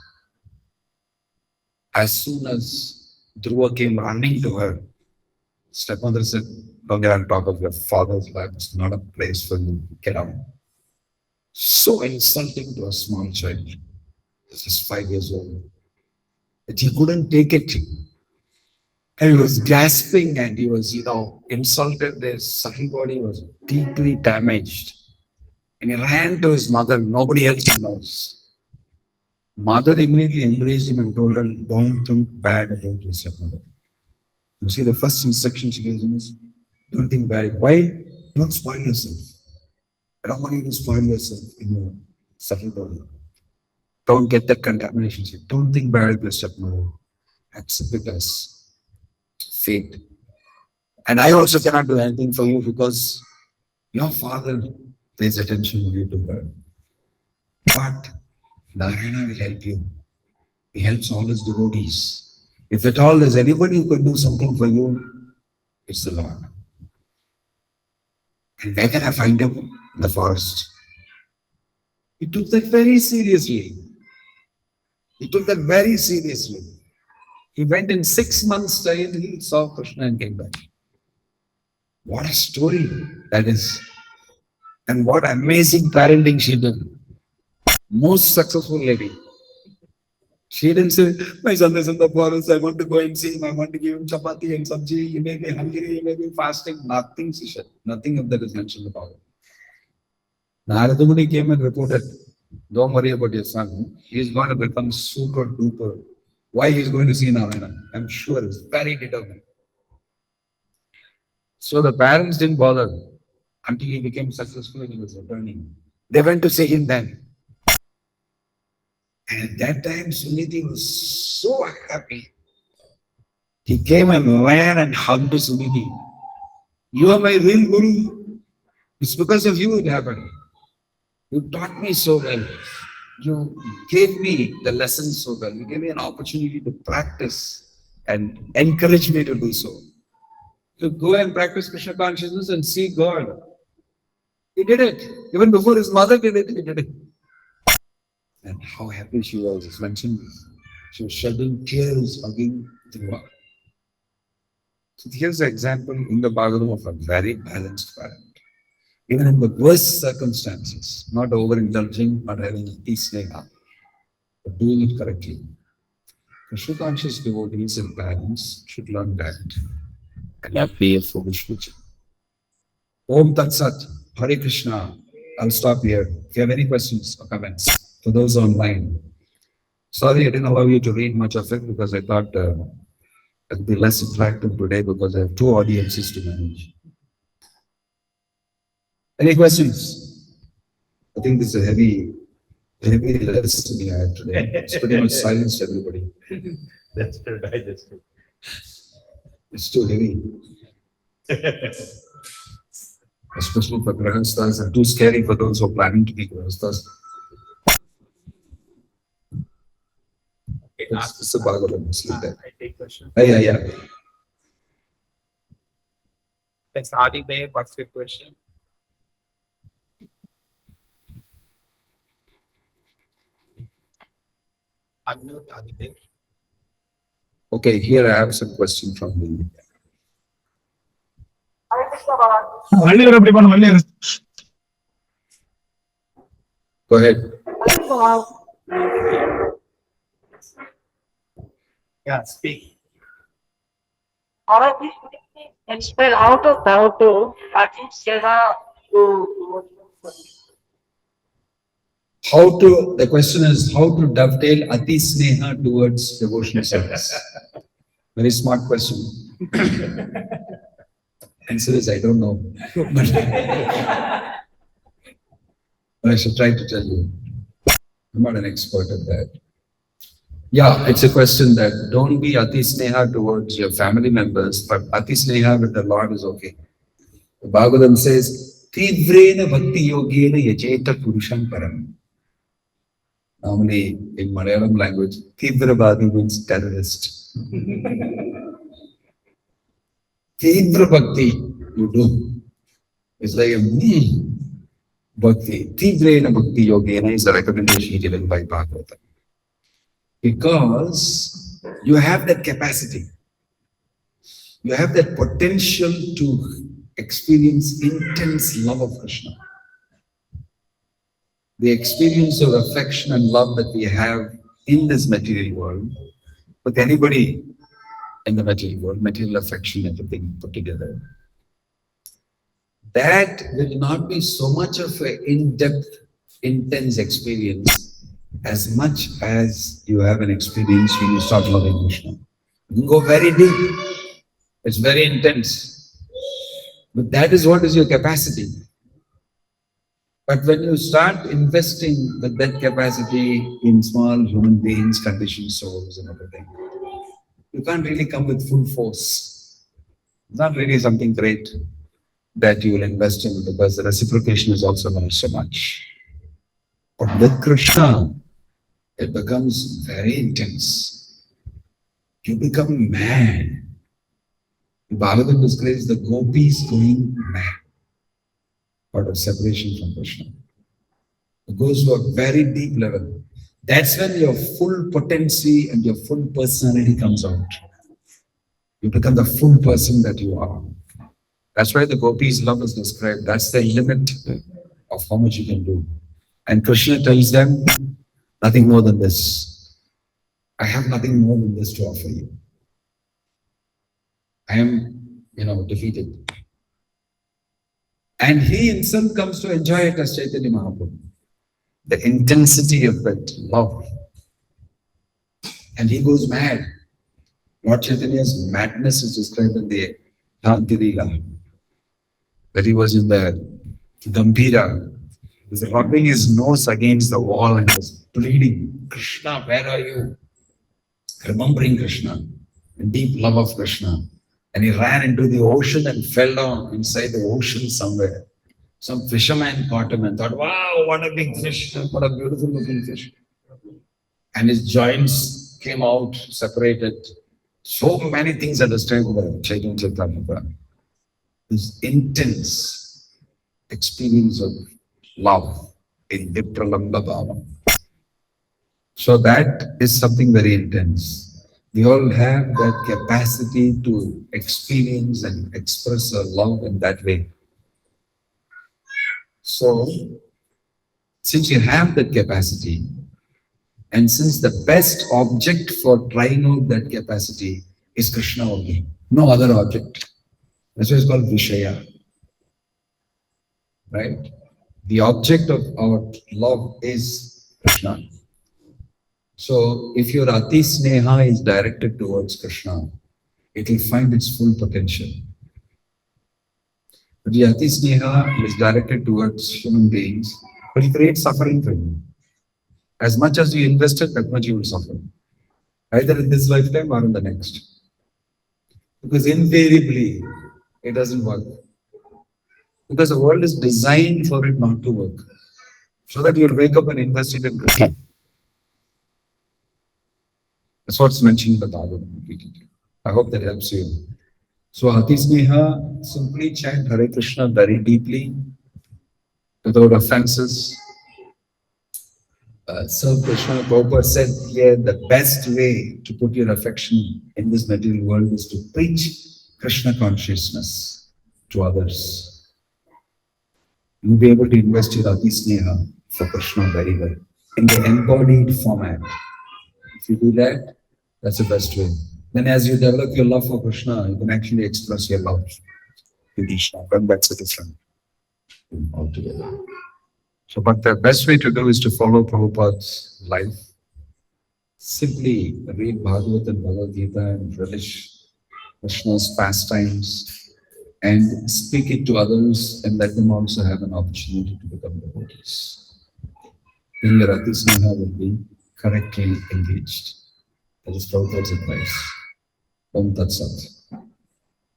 As soon as Dhruva came running to her, stepmother said, don't get on top of your father's lap. It's not a place for you. Get out. So insulting to a small child. This is 5 years old. That he couldn't take it. And he was gasping and he was, insulted. His subtle body was deeply damaged. And he ran to his mother. Nobody else knows. Mother immediately embraced him and told him, don't think bad about your stepmother. You see, the first instruction she gives him is, don't think bad. Why? Don't spoil yourself. I don't want you to spoil yourself in your subtle body. Don't get that contamination. Don't think bad of your stepmother. Accept it as fate. And I also cannot do anything for you because your father pays attention to her. But Narayana will help you. He helps all his devotees. If at all there's anybody who can do something for you, it's the Lord. And where can I find him? In the forest. He took that very seriously. He took that very seriously. He went in 6 months' time, he saw Krishna and came back. What a story that is. And what amazing parenting she did. Most successful lady. She didn't say, my son is in the forest, I want to go and see him, I want to give him chapati and sabji, he may be hungry, he may be fasting. Nothing she said. Nothing of that is mentioned about it. Narada Muni came and reported, don't worry about your son. He's going to become super duper. Why he's going to see Narayana? I'm sure he's very determined. So the parents didn't bother until he became successful and he was returning. They went to see him then. And at that time, Suniti was so happy. He came and ran and hugged Suniti. You are my real guru. It's because of you it happened. You taught me so well. You gave me the lessons so well. You gave me an opportunity to practice and encourage me to do so. To go and practice Krishna consciousness and see God. He did it. Even before his mother did it, he did it. And how happy she was. It's mentioned. She was shedding tears, hugging the God. So here's an example in the Bhagavatam of a very balanced parent. Even in the worst circumstances, not overindulging, not having a peace sneha, but doing it correctly. Krishna conscious devotees and parents should learn that and not be a foolish future. Om Tat Sat, Hare Krishna. I'll stop here. If you have any questions or comments for those online. Sorry, I didn't allow you to read much of it because I thought it'll be less interactive today because I have 2 audiences to manage. Any questions? I think this is a heavy lesson we had today. It's pretty much silenced everybody. That's good. I just did. It's too heavy. Especially for grahasthas and too scary for those who are planning to be grahasthas. It's a Bhagavatam, it's like that. I take question. Yeah. Thanks, Adi Bey. What's your question? Unmute Adi Bey. Okay, here I have some question from the Go ahead. Yeah, speak. Instead, how to The question is how to dovetail Ati Sneha towards devotional service. Very smart question. Answer is I don't know. But I should try to tell you. I'm not an expert at that. Yeah, it's a question that don't be Ati Sneha towards your family members, but Ati Sneha with the Lord is okay. The Bhagavatam says, Tivrena Bhakti Yogena Yacheta Purusham Param. Normally in Malayalam language, Tivravadi means terrorist. Tivra Bhakti you do. It's like a Bhakti. Tivrena Bhakti Yogena is the recommendation given by Bhagavatam. Because you have that capacity. You have that potential to experience intense love of Krishna. The experience of affection and love that we have in this material world, with anybody in the material world, material affection, everything put together, that will not be so much of an in-depth, intense experience as much as you have an experience when you start loving Krishna. You can go very deep. It's very intense. But that is what is your capacity. But when you start investing with that capacity in small human beings, conditioned souls and everything, you can't really come with full force. It's not really something great that you will invest in because the reciprocation is also not so much. But with Krishna, it becomes very intense. You become mad. Bhagavatam describes the gopis going mad out of separation from Krishna. It goes to a very deep level. That's when your full potency and your full personality comes out. You become the full person that you are. That's why the gopis' love is described. That's the limit of how much you can do. And Krishna tells them, nothing more than this. I have nothing more than this to offer you. I am, defeated. And he himself comes to enjoy it as Chaitanya Mahaprabhu. The intensity of that love. And he goes mad. Lord Chaitanya's madness is described in the Thantirila. That he was in the Gambhira. He was rubbing his nose against the wall and was pleading, Krishna, where are you? Remembering Krishna, in deep love of Krishna. And he ran into the ocean and fell down inside the ocean somewhere. Some fisherman caught him and thought, wow, what a big fish, what a beautiful looking fish. And his joints came out, separated. So many things are described by Chaitanya Charitamrita. This intense experience of love in Vipralamba Bhava. So that is something very intense. We all have that capacity to experience and express our love in that way. So, since you have that capacity, and since the best object for trying out that capacity is Krishna only, no other object. That's why it's called Vishaya. Right? The object of our love is Krishna. So, if your Ati Sneha is directed towards Krishna, it will find its full potential. But the Ati Sneha is directed towards human beings, it will create suffering for you. As much as you invested, that much you will suffer. Either in this lifetime or in the next. Because invariably, it doesn't work. Because the world is designed for it not to work. So that you'll wake up and invest it in Krishna. That's what's mentioned in the Bhagavatam. I hope that helps you. So Ati Sneha, simply chant Hare Krishna very deeply, without offenses. Serve Krishna. Prabhupada said here the best way to put your affection in this material world is to preach Krishna consciousness. to others. You'll be able to invest your Ati Sneha for Krishna very well in the embodied format. If you do that, that's the best way. Then as you develop your love for Krishna, you can actually express your love to Krishna. And that's a different thing altogether. So, but the best way to do is to follow Prabhupada's life. Simply read Bhagavatam and Bhagavad Gita and relish Krishna's pastimes and speak it to others and let them also have an opportunity to become devotees. Then your Ati Sneha will be correctly engaged. That is Prabhupada's advice. Om Tat Sat.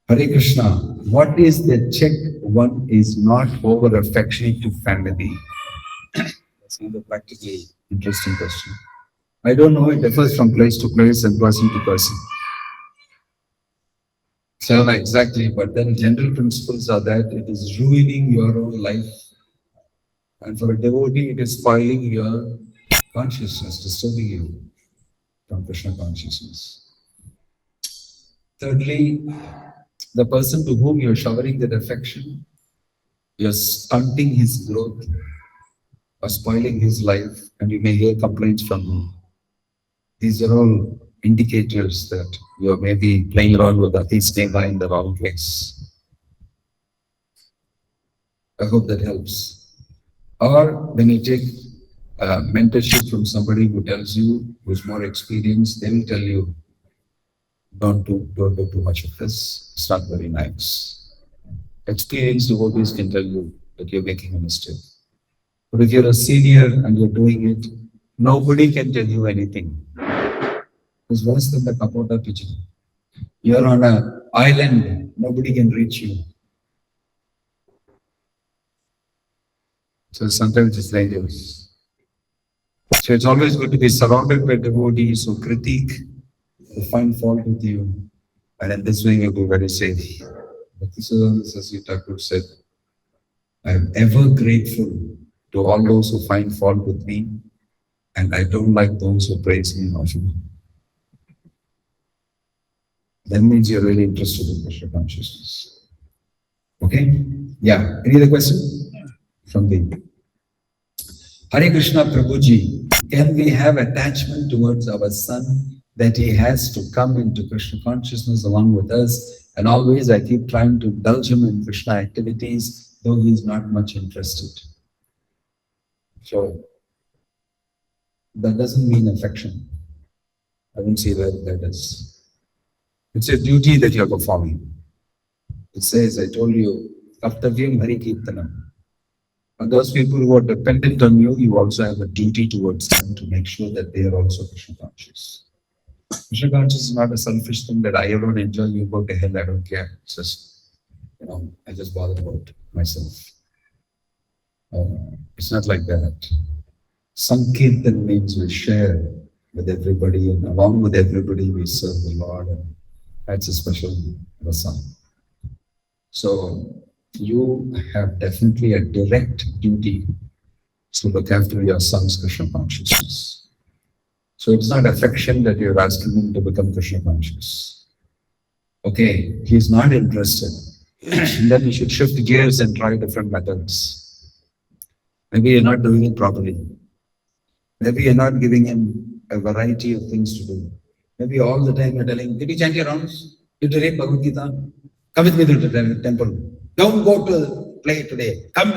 Hare Krishna, what is the check one is not over affectionate to family? That's another practically interesting question. I don't know, it differs from place to place and person to person. So exactly, but then general principles are that it is ruining your own life. And for a devotee, it is spoiling your consciousness, disturbing you from Krishna consciousness. Thirdly, the person to whom you're showering that affection, you're stunting his growth or spoiling his life, and you may hear complaints from him. These are all indicators that you're maybe playing around with Ati Sneha in the wrong place. I hope that helps. Or when you take mentorship from somebody who tells you, who's more experienced, they will tell you, don't do too much of this. It's not very nice. Experienced devotees can tell you that you're making a mistake. But if you're a senior and you're doing it, nobody can tell you anything. It's worse than the Kapota pigeon. You're on an island, nobody can reach you. So sometimes it's dangerous. So it's always good to be surrounded by devotees who critique, who find fault with you, and in this way you'll be very safe. Bhaktisiddhanta Saraswati Thakur said, I am ever grateful to all those who find fault with me, and I don't like those who praise me and offer me. That means you're really interested in Krishna consciousness. Okay? Yeah. Any other question? From the Hare Krishna Prabhuji, can we have attachment towards our son that he has to come into Krishna consciousness along with us, and always I keep trying to indulge him in Krishna activities, though he is not much interested. So that doesn't mean affection. I don't see where that is. It's a duty that you're performing. It says, I told you, Kartavyam Hari Kirtanam. And those people who are dependent on you, you also have a duty towards them to make sure that they are also Krishna conscious. Krishna conscious is not a selfish thing that I alone enjoy, you go to hell, I don't care. It's just, I just bother about myself. It's not like that. Sankirtan means we share with everybody, and along with everybody we serve the Lord, and that's a special rasa. So you have definitely a direct duty to look after your son's Krishna consciousness. So it's not affection that you're asking him to become Krishna conscious. Okay, he's not interested. Then you should shift gears and try different methods. Maybe you're not doing it properly. Maybe you're not giving him a variety of things to do. Maybe all the time you're telling him, did you chant your rounds? Did you read Bhagavad Gita? Come with me to the temple. Don't go to play today. Come.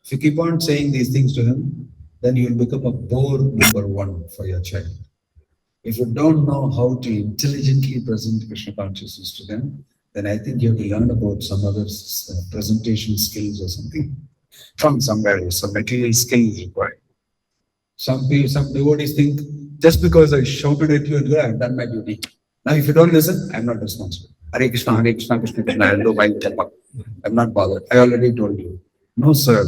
If you keep on saying these things to him, then you will become a bore number one for your child. If you don't know how to intelligently present Krishna consciousness to them, then I think you have to learn about some other presentation skills or something from somewhere, some material skills required. Some devotees think, just because I shouted at you, I've done my duty. Now, if you don't listen, I'm not responsible. Hare Krishna, Krishna, Krishna, I'll do my job. I'm not bothered. I already told you. No, sir.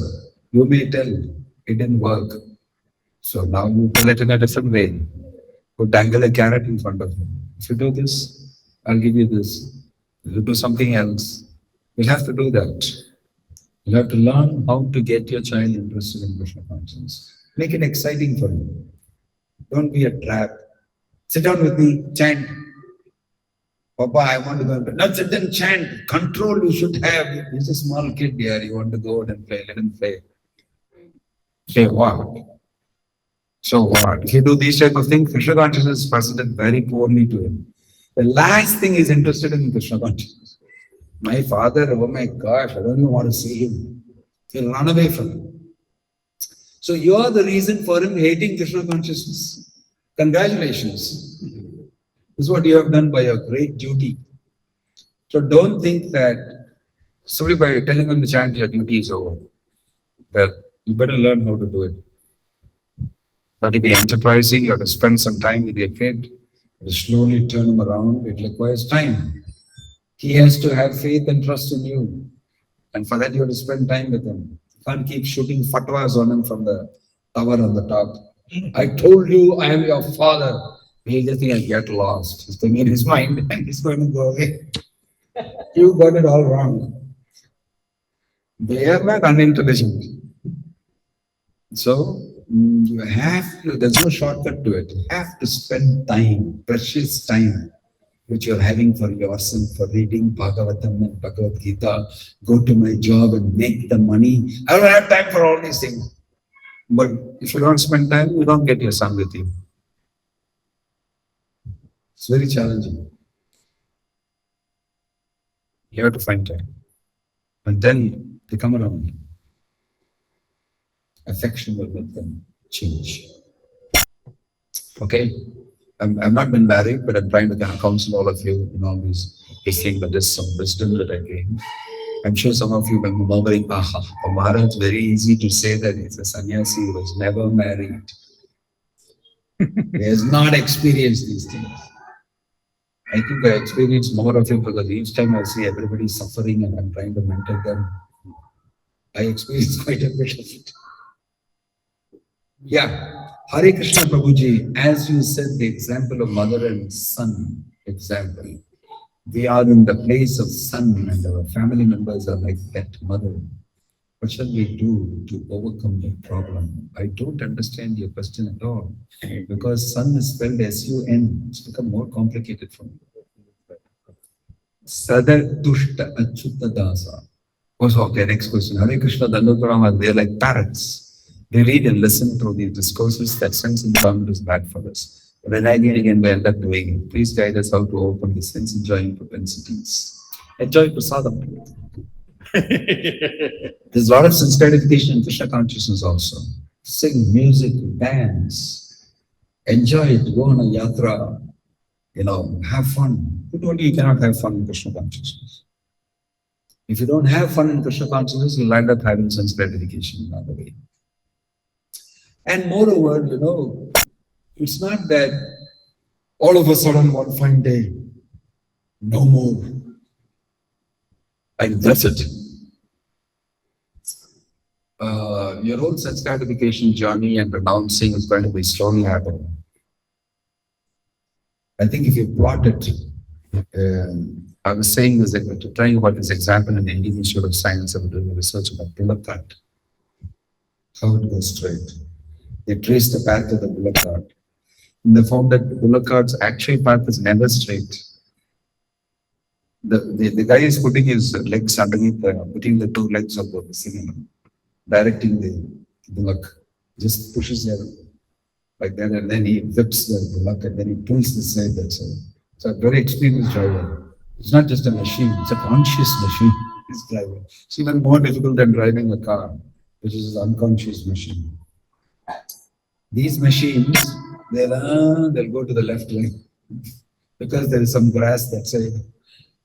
You may tell it didn't work. So now you tell it in a different way. Go dangle a carrot in front of him. If you do this, I'll give you this. If you do something else, you'll have to do that. You have to learn how to get your child interested in Krishna consciousness. Make it exciting for him. Don't be a trap. Sit down with me, chant. Papa, I want to go and play. No, sit and chant. Control you should have. He's a small kid here. You want to go out and play. Let him play. Play what? So what? If you do these type of things, Krishna consciousness is presented very poorly to him. The last thing he's interested in Krishna consciousness. My father, oh my gosh, I don't even want to see him. He'll run away from him. So you are the reason for him hating Krishna consciousness. Congratulations. This is what you have done by your great duty. So don't think that simply by telling him to chant your duty is over. Well, you better learn how to do it. But to be enterprising, you have to spend some time with your kid. You have to slowly turn him around. It requires time. He has to have faith and trust in you. And for that, you have to spend time with him. You can't keep shooting fatwas on him from the tower on the top. I told you I am your father. He'll just think I'll get lost. He's thinking in his mind and he's going to go away. You got it all wrong. They are not unintelligent. So, you have to, there's no shortcut to it. You have to spend time, precious time, which you're having for yourself, for reading Bhagavatam and Bhagavad Gita, go to my job and make the money. I don't have time for all these things. But if you don't spend time, you don't get your son with you. It's very challenging. You have to find time. And then they come around. Affection will make them change. Okay? I've not been married, but I'm trying to kind of counsel all of you in all these things, but there's some wisdom that I gained. I'm sure some of you will be murmuring, for Maharaj, it's very easy to say that he's a sannyasi who was never married. He has not experienced these things. I think I experience more of it because each time I see everybody suffering and I'm trying to mentor them, I experience quite a bit of it. Yeah, Hare Krishna Prabhuji, as you said, the example of mother and son example, we are in the place of son and our family members are like that mother. What shall we do to overcome the problem? I don't understand your question at all. Because son is spelled S-U-N. It's become more complicated for me. Sadatushta Achyuta Dasa. Okay, next question. Hare Krishna Dandatarama, they're like parrots. They read and listen to these discourses that sense enjoyment is bad for us. But then again, we end up doing it. Please guide us how to overcome the sense enjoying propensities. Enjoy prasadam. There's a lot of sense gratification in Krishna consciousness also. Sing, music, dance, enjoy it, go on a yatra, have fun. Who told you you cannot have fun in Krishna consciousness? If you don't have fun in Krishna consciousness, you'll end up having sense gratification another way. And moreover, it's not that all of a sudden one fine day, no more. And that's it. Your whole sense gratification journey and renouncing is going to be slowly happening. I think if you plot it, I was saying this, to tell you about this example in the Indian Institute of Science, I was doing research about bullock cart. How it goes straight. They traced the path of the bullock cart. And they found that the bullock cart's actual path is never straight. The guy is putting his legs underneath, putting the two legs of the cinema, directing the bullock, just pushes them like that, and then he whips the bullock and then he pulls the side. That's all. It's a very experienced driver. It's not just a machine, it's a conscious machine. This driver. It's even more difficult than driving a car, which is an unconscious machine. These machines, they'll go to the left lane because there is some grass that side.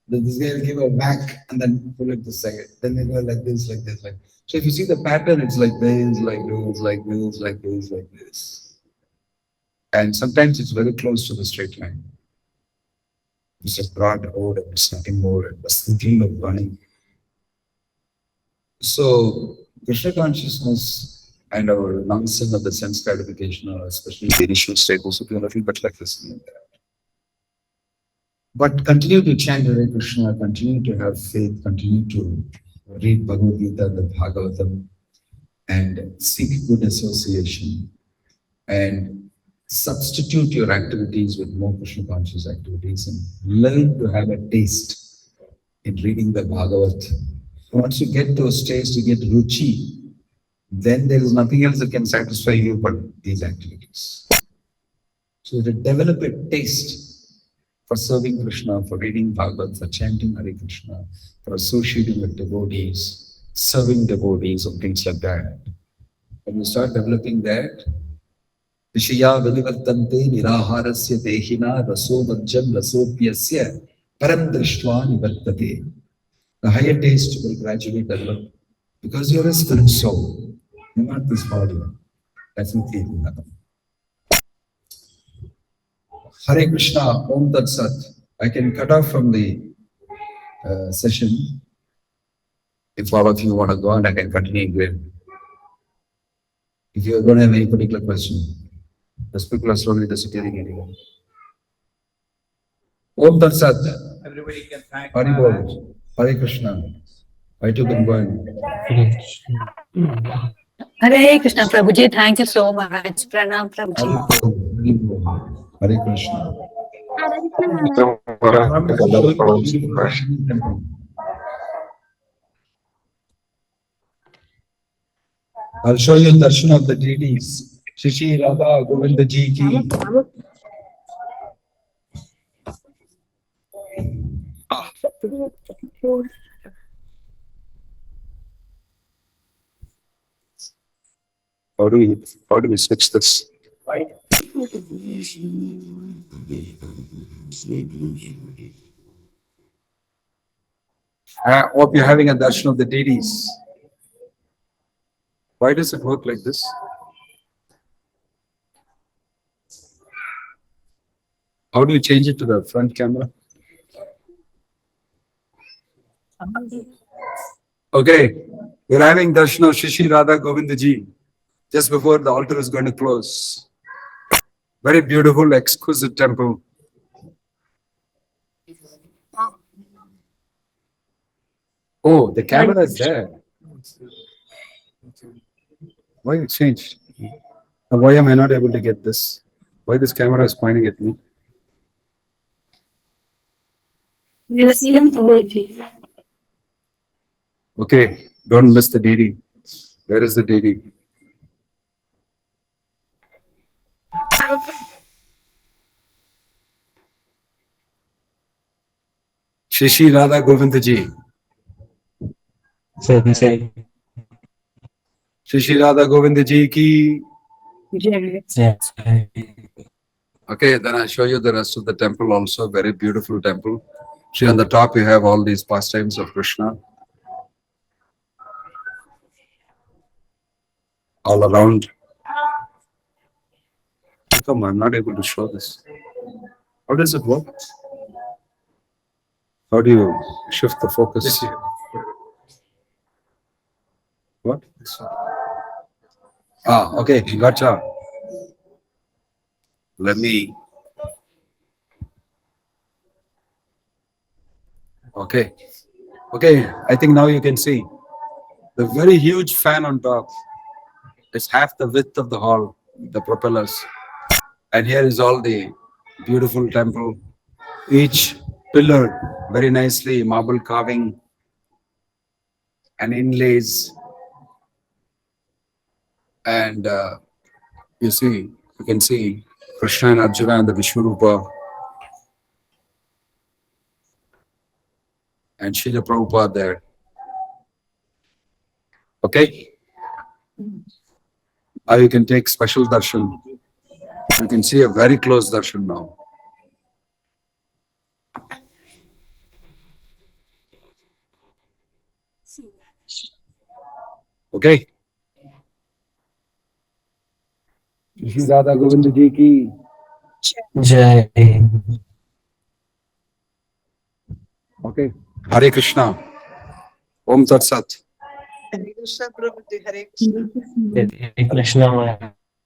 This guy will give a whack and then pull it this side. Then they go like this, like this, like. So if you see the pattern, it's like this, like this, like this, like this, like this. And sometimes it's very close to the straight line. It's a broad road and it's nothing more. It was thinking of running. So Krishna consciousness and our renouncing of the sense gratification, or especially the initial state, also be a little bit like this. But continue to chant Hare Krishna, continue to have faith, continue to read Bhagavad Gita, the Bhagavatam, and seek good association. And substitute your activities with more Krishna conscious activities and learn to have a taste in reading the Bhagavat. Once you get those tastes, you get ruchi, then there is nothing else that can satisfy you but these activities. So to develop a taste for serving Krishna, for reading Bhagavat, for chanting Hare Krishna, for associating with devotees, serving devotees and things like that. When you start developing that, Vishaya Vinivartante Niraharasya Dehina Raso Vajjam Rasopyasya Param Drishtva Nivartate. The higher taste will gradually develop because you're a spirit soul. You're not this body. That's what it will happen. Hare Krishna, Om Tat Sat. I can cut off from the session. If all of you want to go on, I can continue again. If you don't have any particular question, the people are slowly disappearing anyway. Om Tat Sat. Everybody can thank Hare Maharaj. Bol. Hare Krishna. I too can go and Hare Krishna Prabhuji, thank you so much. Pranam Prabhuji. Hare Krishna. I'll show you darshan of the deities. Shishi Radha Govinda Ji ki. How do we switch this? I hope you're having a darshan of the deities. Why does it work like this? How do you change it to the front camera? Okay, we're having darshan of Shishi Radha Govinda Ji just before the altar is going to close. Very beautiful, exquisite temple. Oh, the camera is there. Why it changed? Why am I not able to get this? Why this camera is pointing at me? Okay, don't miss the deity. Where is the deity? Shishi Radha Govinda Ji. Shishi Radha Govinda Ji ki. Okay, then I'll show you the rest of the temple also. Very beautiful temple. See, on the top you have all these pastimes of Krishna. All around. Come, I'm not able to show this. How does it work? How do you shift the focus? What? Ah, okay, gotcha. Let me. Okay. Okay, I think now you can see the very huge fan on top. It's half the width of the hall, the propellers. And here is all the beautiful temple. Each pillar very nicely marble carving and inlays. And you can see Krishna and Arjuna and the Vishwarupa. And Srila Prabhupada there. Okay? Now you can take special darshan. You can see a very close darshan now. Okay? Shri Radha Govinda Ji ki. Jai. Okay. Hare Krishna. Om Tat Sat. Krishna